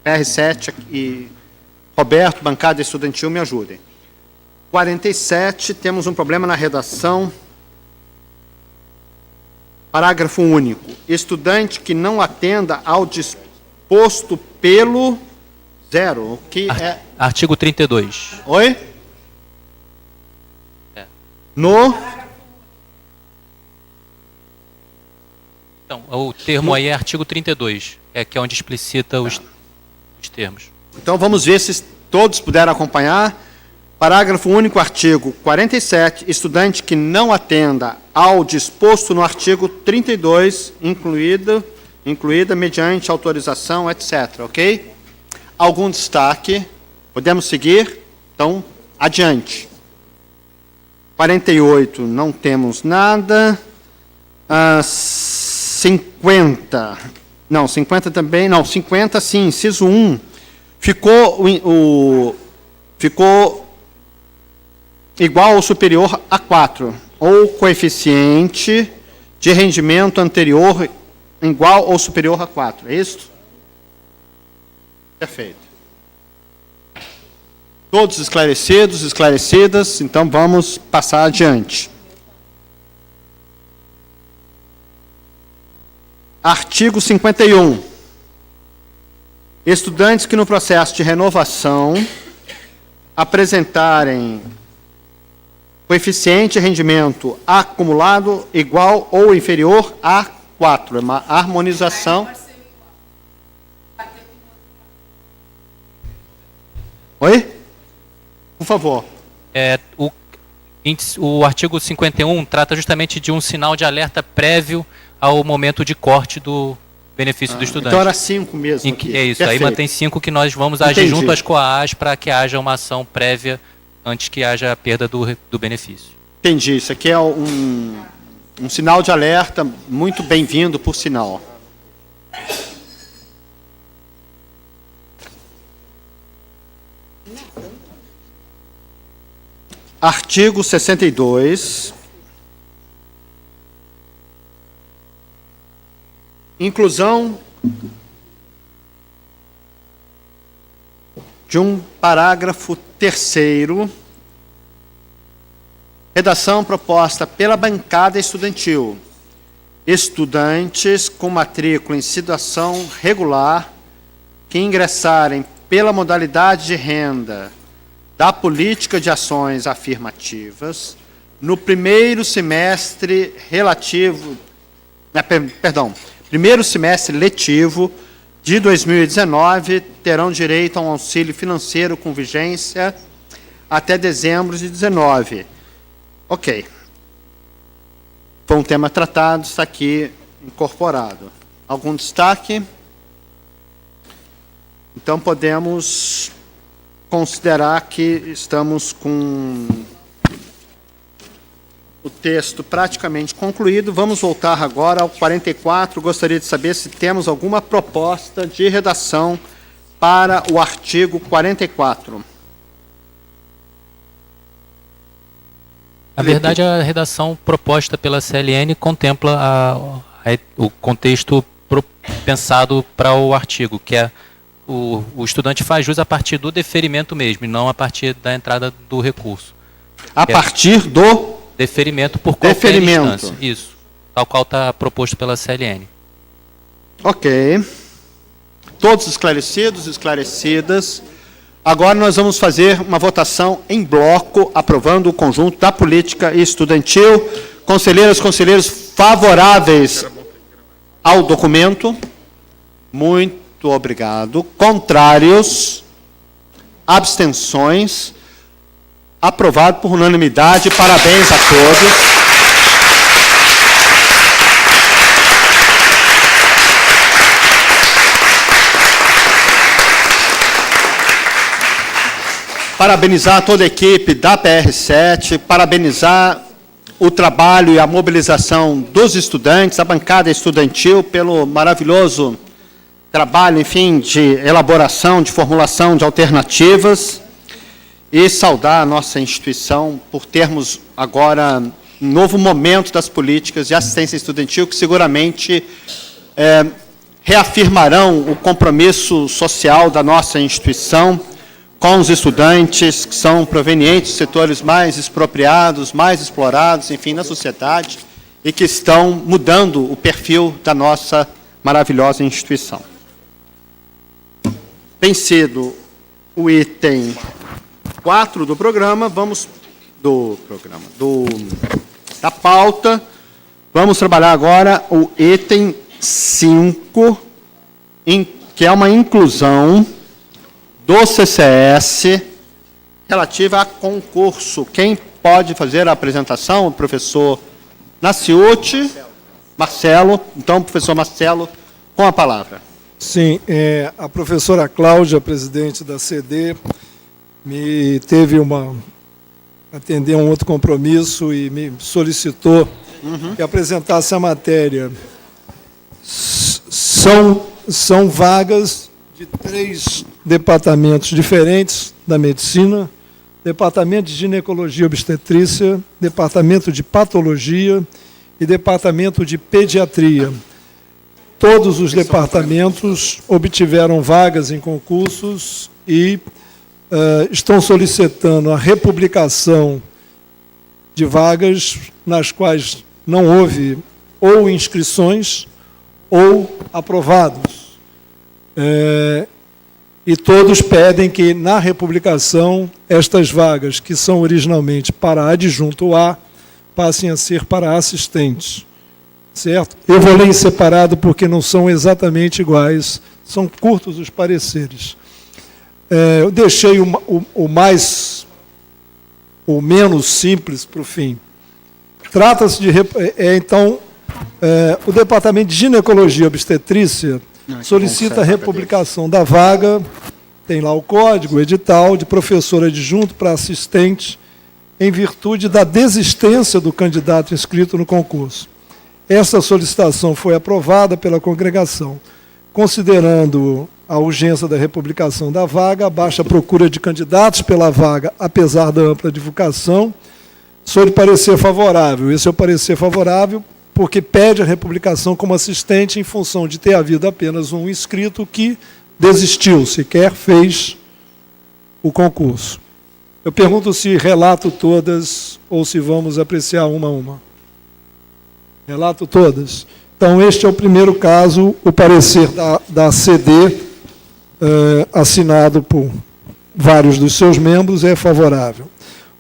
R7 e Roberto, bancada estudantil, me ajudem. 47, temos um problema na redação. Parágrafo único. Estudante que não atenda ao disposto pelo 0, o que é... Artigo 32. Oi? No... Então, o termo aí é artigo 32, que é onde explicita os termos. Então vamos ver se todos puderam acompanhar. Parágrafo único, artigo 47, estudante que não atenda ao disposto no artigo 32, incluída mediante autorização, etc. Ok? Algum destaque? Podemos seguir? Então, adiante. 48, não temos nada. 50. Não, 50 também. Não, 50 sim, inciso 1. Ficou igual ou superior a 4. Ou coeficiente de rendimento anterior igual ou superior a 4. É isso? Perfeito. Todos esclarecidos, esclarecidas, então vamos passar adiante. Artigo 51. Estudantes que no processo de renovação apresentarem coeficiente de rendimento acumulado igual ou inferior a 4. É uma harmonização. Oi? Por favor. O artigo 51 trata justamente de um sinal de alerta prévio ao momento de corte do benefício do estudante. Então era 5 mesmo aqui. É isso, Perfeito. aí mantém 5 que nós vamos agir junto às COAs para que haja uma ação prévia antes que haja a perda do benefício. Entendi, isso aqui é um sinal de alerta muito bem-vindo, por sinal. Artigo 62. Inclusão de um parágrafo 3º. Redação proposta pela bancada estudantil. Estudantes com matrícula em situação regular que ingressarem pela modalidade de renda da política de ações afirmativas no primeiro semestre primeiro semestre letivo de 2019 terão direito a um auxílio financeiro com vigência até dezembro de 2019. Ok. Foi um tema tratado, está aqui incorporado. Algum destaque? Então podemos considerar que estamos com o texto praticamente concluído. Vamos voltar agora ao 44. Gostaria de saber se temos alguma proposta de redação para o artigo 44. Na verdade, a redação proposta pela CLN contempla o contexto pensado para o artigo, que é o estudante faz jus a partir do deferimento mesmo, e não a partir da entrada do recurso. A partir do deferimento por qualquer instância. Isso, tal qual está proposto pela CLN. Ok. Todos esclarecidos, esclarecidas. Agora nós vamos fazer uma votação em bloco, aprovando o conjunto da política estudantil. Conselheiras, conselheiros favoráveis ao documento? Muito obrigado. Contrários? Abstenções? Aprovado por unanimidade. Parabéns a todos. Parabenizar toda a equipe da PR7, parabenizar o trabalho e a mobilização dos estudantes, a bancada estudantil, pelo maravilhoso trabalho, enfim, de elaboração, de formulação de alternativas, e saudar a nossa instituição por termos agora um novo momento das políticas de assistência estudantil que seguramente reafirmarão o compromisso social da nossa instituição com os estudantes que são provenientes dos setores mais expropriados, mais explorados, enfim, na sociedade, e que estão mudando o perfil da nossa maravilhosa instituição. Vencido o item 4 do programa, da pauta, vamos trabalhar agora o item 5, que é uma inclusão do CCS, relativa a concurso. Quem pode fazer a apresentação? O professor Naciuti, Marcelo. Então, professor Marcelo, com a palavra. Sim, a professora Cláudia, presidente da CD, me teve atender um outro compromisso e me solicitou que apresentasse a matéria. São vagas de 3 departamentos diferentes da medicina: departamento de ginecologia e obstetrícia, departamento de patologia e departamento de pediatria. Todos os departamentos obtiveram vagas em concursos e estão solicitando a republicação de vagas nas quais não houve ou inscrições ou aprovados. E todos pedem que, na republicação, estas vagas, que são originalmente para adjunto A, passem a ser para assistentes. Certo? Eu vou ler em separado porque não são exatamente iguais, são curtos os pareceres. Eu deixei o menos simples para o fim. Trata-se de... então, o Departamento de Ginecologia e Obstetrícia solicita a republicação da vaga, tem lá o código, o edital, de professor adjunto para assistente, em virtude da desistência do candidato inscrito no concurso. Essa solicitação foi aprovada pela congregação. Considerando a urgência da republicação da vaga, a baixa procura de candidatos pela vaga, apesar da ampla divulgação, sou de parecer favorável. Esse é o parecer favorável porque pede a republicação como assistente em função de ter havido apenas um inscrito que desistiu, sequer fez o concurso. Eu pergunto se relato todas ou se vamos apreciar uma a uma. Relato todas. Então, este é o primeiro caso, o parecer da CD, assinado por vários dos seus membros, é favorável.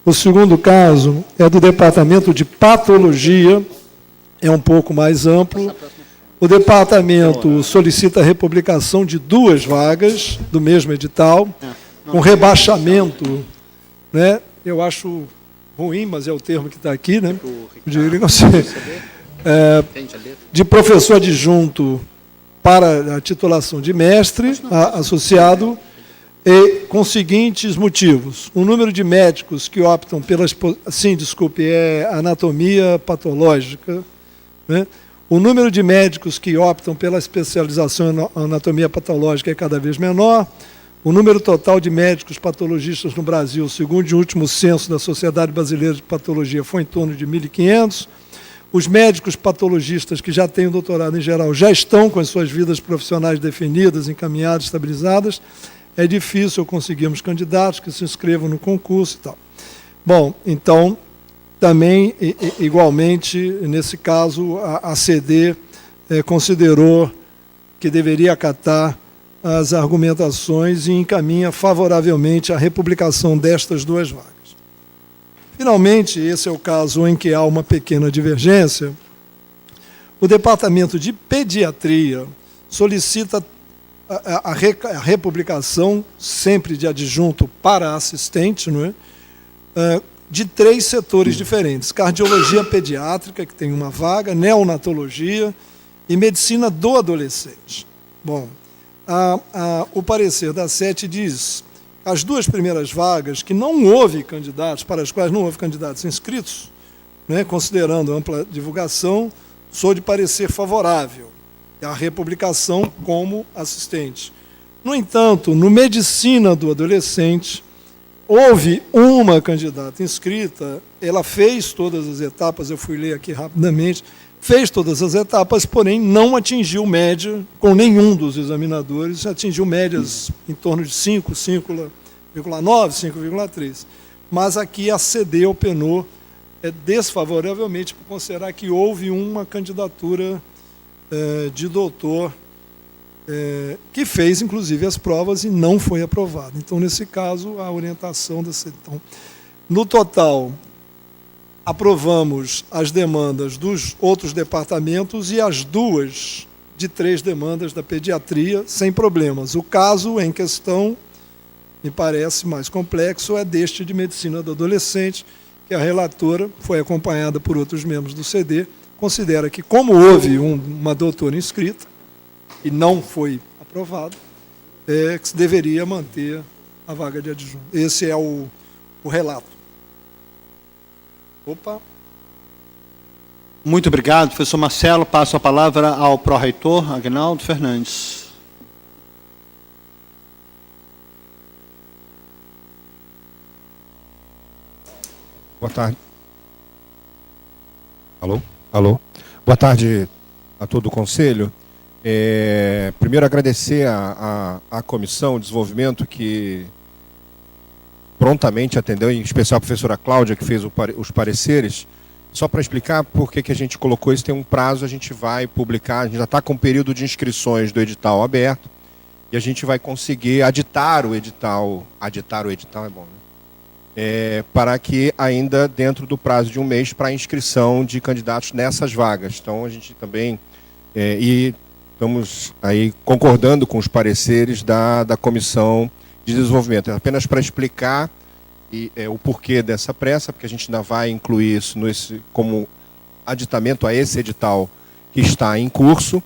O segundo caso é do Departamento de Patologia, é um pouco mais amplo. O departamento solicita a republicação de 2 vagas do mesmo edital, com rebaixamento, né? Eu acho ruim, mas é o termo que está aqui, né? De professor adjunto para a titulação de mestre associado, e com seguintes motivos: o número de médicos que optam pelas... Sim, desculpe, é anatomia patológica, né? O número de médicos que optam pela especialização em anatomia patológica é cada vez menor. O número total de médicos patologistas no Brasil, segundo o último censo da Sociedade Brasileira de Patologia, foi em torno de 1.500. Os médicos patologistas que já têm o doutorado em geral já estão com as suas vidas profissionais definidas, encaminhadas, estabilizadas. É difícil conseguirmos candidatos que se inscrevam no concurso e tal. Bom, então, também, igualmente, nesse caso, a CD considerou que deveria acatar as argumentações e encaminha favoravelmente a republicação destas 2 vagas. Finalmente, esse é o caso em que há uma pequena divergência. O Departamento de Pediatria solicita a republicação, sempre de adjunto para assistente, não é? De 3 setores diferentes: cardiologia pediátrica, que tem uma vaga, neonatologia e medicina do adolescente. Bom, o parecer da SET diz: as 2 primeiras vagas, que não houve candidatos, para as quais não houve candidatos inscritos, né, considerando ampla divulgação, sou de parecer favorável à republicação como assistente. No entanto, no medicina do adolescente, houve uma candidata inscrita, ela fez todas as etapas, eu fui ler aqui rapidamente, fez todas as etapas, porém não atingiu média com nenhum dos examinadores, atingiu médias em torno de 5, 5,9, 5,3. Mas aqui a CD opinou desfavoravelmente por considerar que houve uma candidatura de doutor que fez, inclusive, as provas e não foi aprovado. Então, nesse caso, a orientação da CD. Então, no total, aprovamos as demandas dos outros departamentos e as 2 de 3 demandas da pediatria, sem problemas. O caso em questão me parece mais complexo é deste de medicina do adolescente, que a relatora foi acompanhada por outros membros do CD, considera que, como houve uma doutora inscrita e não foi aprovado, que se deveria manter a vaga de adjunto. Esse é o relato. Opa. Muito obrigado, professor Marcelo. Passo a palavra ao pró-reitor Agnaldo Fernandes. Boa tarde. Alô? Alô? Boa tarde a todo o Conselho. Primeiro, agradecer à Comissão de Desenvolvimento que prontamente atendeu, em especial a professora Cláudia, que fez os pareceres. Só para explicar por que a gente colocou isso, tem um prazo, a gente vai publicar, a gente já está com o período de inscrições do edital aberto, e a gente vai conseguir aditar o edital é bom, né? Para que ainda dentro do prazo de um mês para a inscrição de candidatos nessas vagas. Então a gente também, e estamos aí concordando com os pareceres da Comissão de Desenvolvimento. Apenas para explicar o porquê dessa pressa, porque a gente ainda vai incluir isso como aditamento a esse edital que está em curso,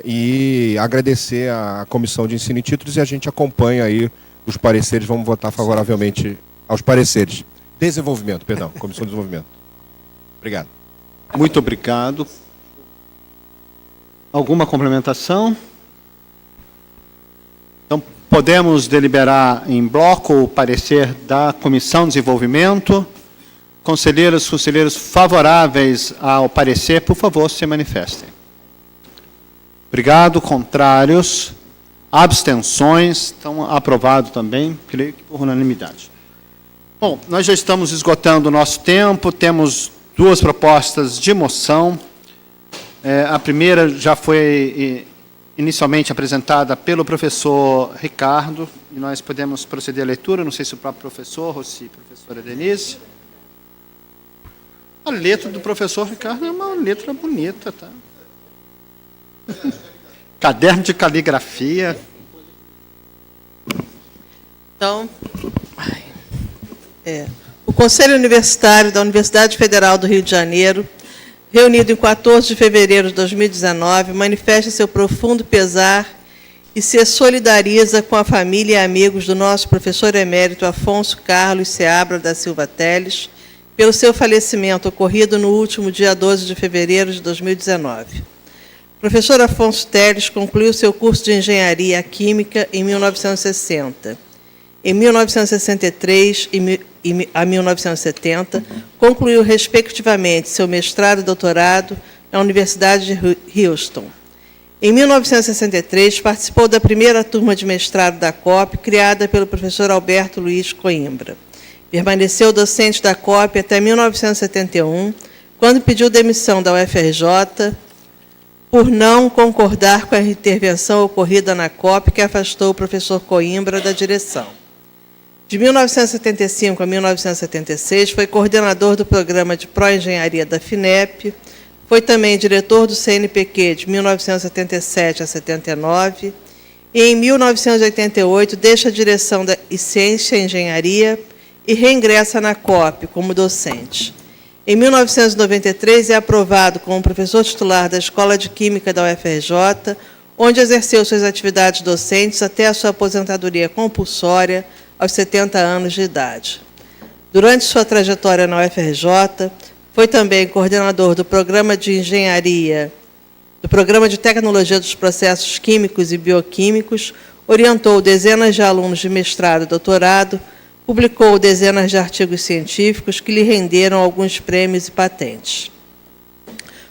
e agradecer à Comissão de Ensino e Títulos, e a gente acompanha aí os pareceres, vamos votar favoravelmente aos pareceres. Desenvolvimento, perdão, Comissão de Desenvolvimento. Obrigado. Muito obrigado. Alguma complementação? Então, podemos deliberar em bloco o parecer da Comissão de Desenvolvimento. Conselheiros favoráveis ao parecer, por favor, se manifestem. Obrigado. Contrários? Abstenções? Então, aprovado também, creio que por unanimidade. Bom, nós já estamos esgotando o nosso tempo, temos duas propostas de moção. A primeira já foi inicialmente apresentada pelo professor Ricardo, e nós podemos proceder à leitura, não sei se o próprio professor ou se a professora Denise. A letra do professor Ricardo é uma letra bonita, tá? Caderno de caligrafia. Então, o Conselho Universitário da Universidade Federal do Rio de Janeiro, reunido em 14 de fevereiro de 2019, manifesta seu profundo pesar e se solidariza com a família e amigos do nosso professor emérito Afonso Carlos Seabra da Silva Teles, pelo seu falecimento ocorrido no último dia 12 de fevereiro de 2019. O professor Afonso Teles concluiu seu curso de Engenharia Química em 1960. Em 1963 a 1970, concluiu, respectivamente, seu mestrado e doutorado na Universidade de Houston. Em 1963, participou da primeira turma de mestrado da COP, criada pelo professor Alberto Luiz Coimbra. Permaneceu docente da COP até 1971, quando pediu demissão da UFRJ por não concordar com a intervenção ocorrida na COP, que afastou o professor Coimbra da direção. De 1975 a 1976, foi coordenador do programa de pró-engenharia da FINEP, foi também diretor do CNPq de 1977 a 79, e em 1988 deixa a direção da Ciência e Engenharia e reingressa na COP como docente. Em 1993, é aprovado como professor titular da Escola de Química da UFRJ, onde exerceu suas atividades docentes até a sua aposentadoria compulsória, aos 70 anos de idade. Durante sua trajetória na UFRJ, foi também coordenador do Programa de Engenharia, do Programa de Tecnologia dos Processos Químicos e Bioquímicos, orientou dezenas de alunos de mestrado e doutorado, publicou dezenas de artigos científicos que lhe renderam alguns prêmios e patentes.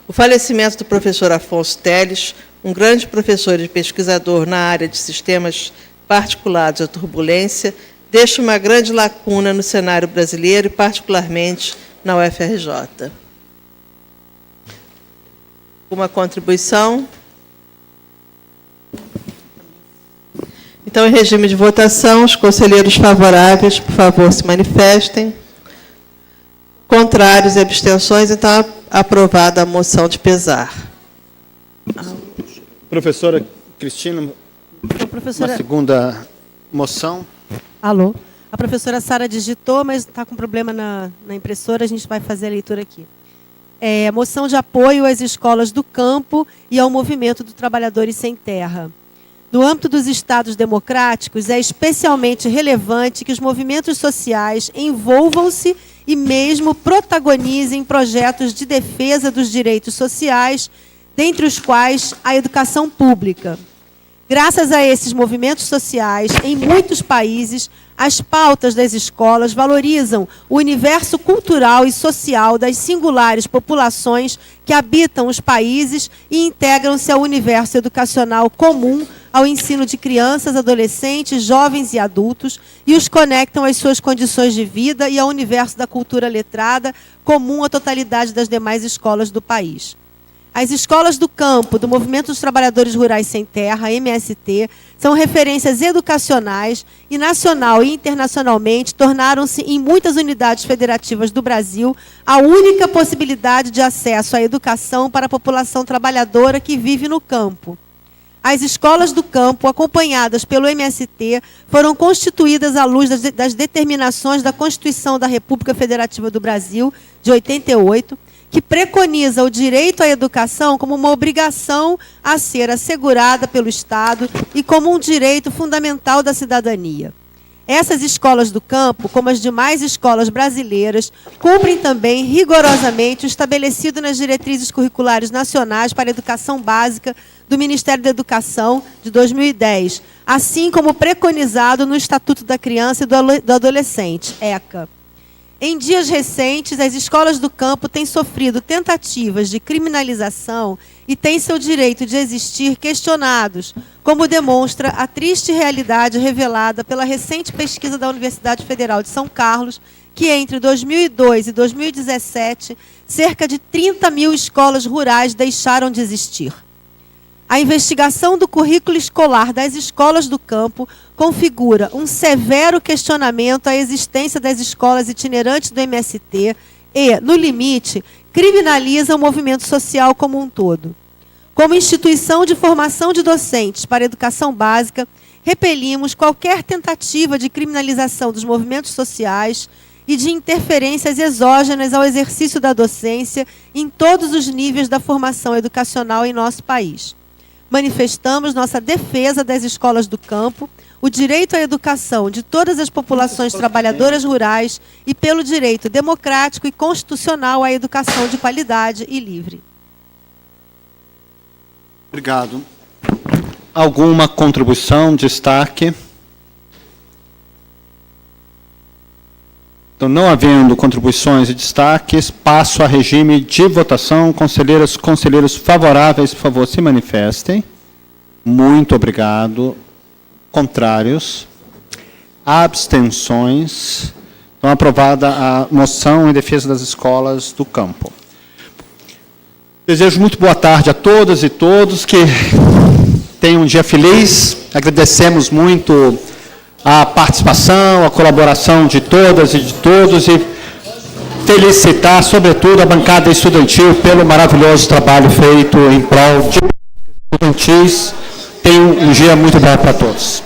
O falecimento do professor Afonso Teles, um grande professor e pesquisador na área de sistemas particulados à turbulência, deixa uma grande lacuna no cenário brasileiro e, particularmente, na UFRJ. Uma contribuição? Então, em regime de votação, os conselheiros favoráveis, por favor, se manifestem. Contrários e abstenções, então, aprovada a moção de pesar. Professora Cristina, professora... uma segunda Moção. Alô? A professora Sara digitou, mas está com problema na impressora, a gente vai fazer a leitura aqui. Moção de apoio às escolas do campo e ao movimento do Trabalhadores Sem Terra. No âmbito dos Estados democráticos, é especialmente relevante que os movimentos sociais envolvam-se e mesmo protagonizem projetos de defesa dos direitos sociais, dentre os quais a educação pública. Graças a esses movimentos sociais, em muitos países, as pautas das escolas valorizam o universo cultural e social das singulares populações que habitam os países e integram-se ao universo educacional comum ao ensino de crianças, adolescentes, jovens e adultos e os conectam às suas condições de vida e ao universo da cultura letrada comum à totalidade das demais escolas do país. As escolas do campo do Movimento dos Trabalhadores Rurais Sem Terra, MST, são referências educacionais e nacional e internacionalmente tornaram-se em muitas unidades federativas do Brasil a única possibilidade de acesso à educação para a população trabalhadora que vive no campo. As escolas do campo, acompanhadas pelo MST, foram constituídas à luz das determinações da Constituição da República Federativa do Brasil, de 88, que preconiza o direito à educação como uma obrigação a ser assegurada pelo Estado e como um direito fundamental da cidadania. Essas escolas do campo, como as demais escolas brasileiras, cumprem também rigorosamente o estabelecido nas diretrizes curriculares nacionais para a educação básica do Ministério da Educação de 2010, assim como preconizado no Estatuto da Criança e do Adolescente, ECA. Em dias recentes, as escolas do campo têm sofrido tentativas de criminalização e têm seu direito de existir questionados, como demonstra a triste realidade revelada pela recente pesquisa da Universidade Federal de São Carlos, que entre 2002 e 2017, cerca de 30 mil escolas rurais deixaram de existir. A investigação do currículo escolar das escolas do campo configura um severo questionamento à existência das escolas itinerantes do MST e, no limite, criminaliza o movimento social como um todo. Como instituição de formação de docentes para a educação básica, repelimos qualquer tentativa de criminalização dos movimentos sociais e de interferências exógenas ao exercício da docência em todos os níveis da formação educacional em nosso país. Manifestamos nossa defesa das escolas do campo, o direito à educação de todas as populações trabalhadoras rurais e pelo direito democrático e constitucional à educação de qualidade e livre. Obrigado. Alguma contribuição, destaque? Então, não havendo contribuições e destaques, passo a regime de votação. Conselheiras, conselheiros favoráveis, por favor, se manifestem. Muito obrigado. Contrários? Abstenções? Então, aprovada a moção em defesa das escolas do campo. Desejo muito boa tarde a todas e todos, que tenham um dia feliz. Agradecemos muito a participação, a colaboração de todas e de todos e felicitar, sobretudo, a bancada estudantil pelo maravilhoso trabalho feito em prol de estudantis. Tenham um dia muito bom para todos.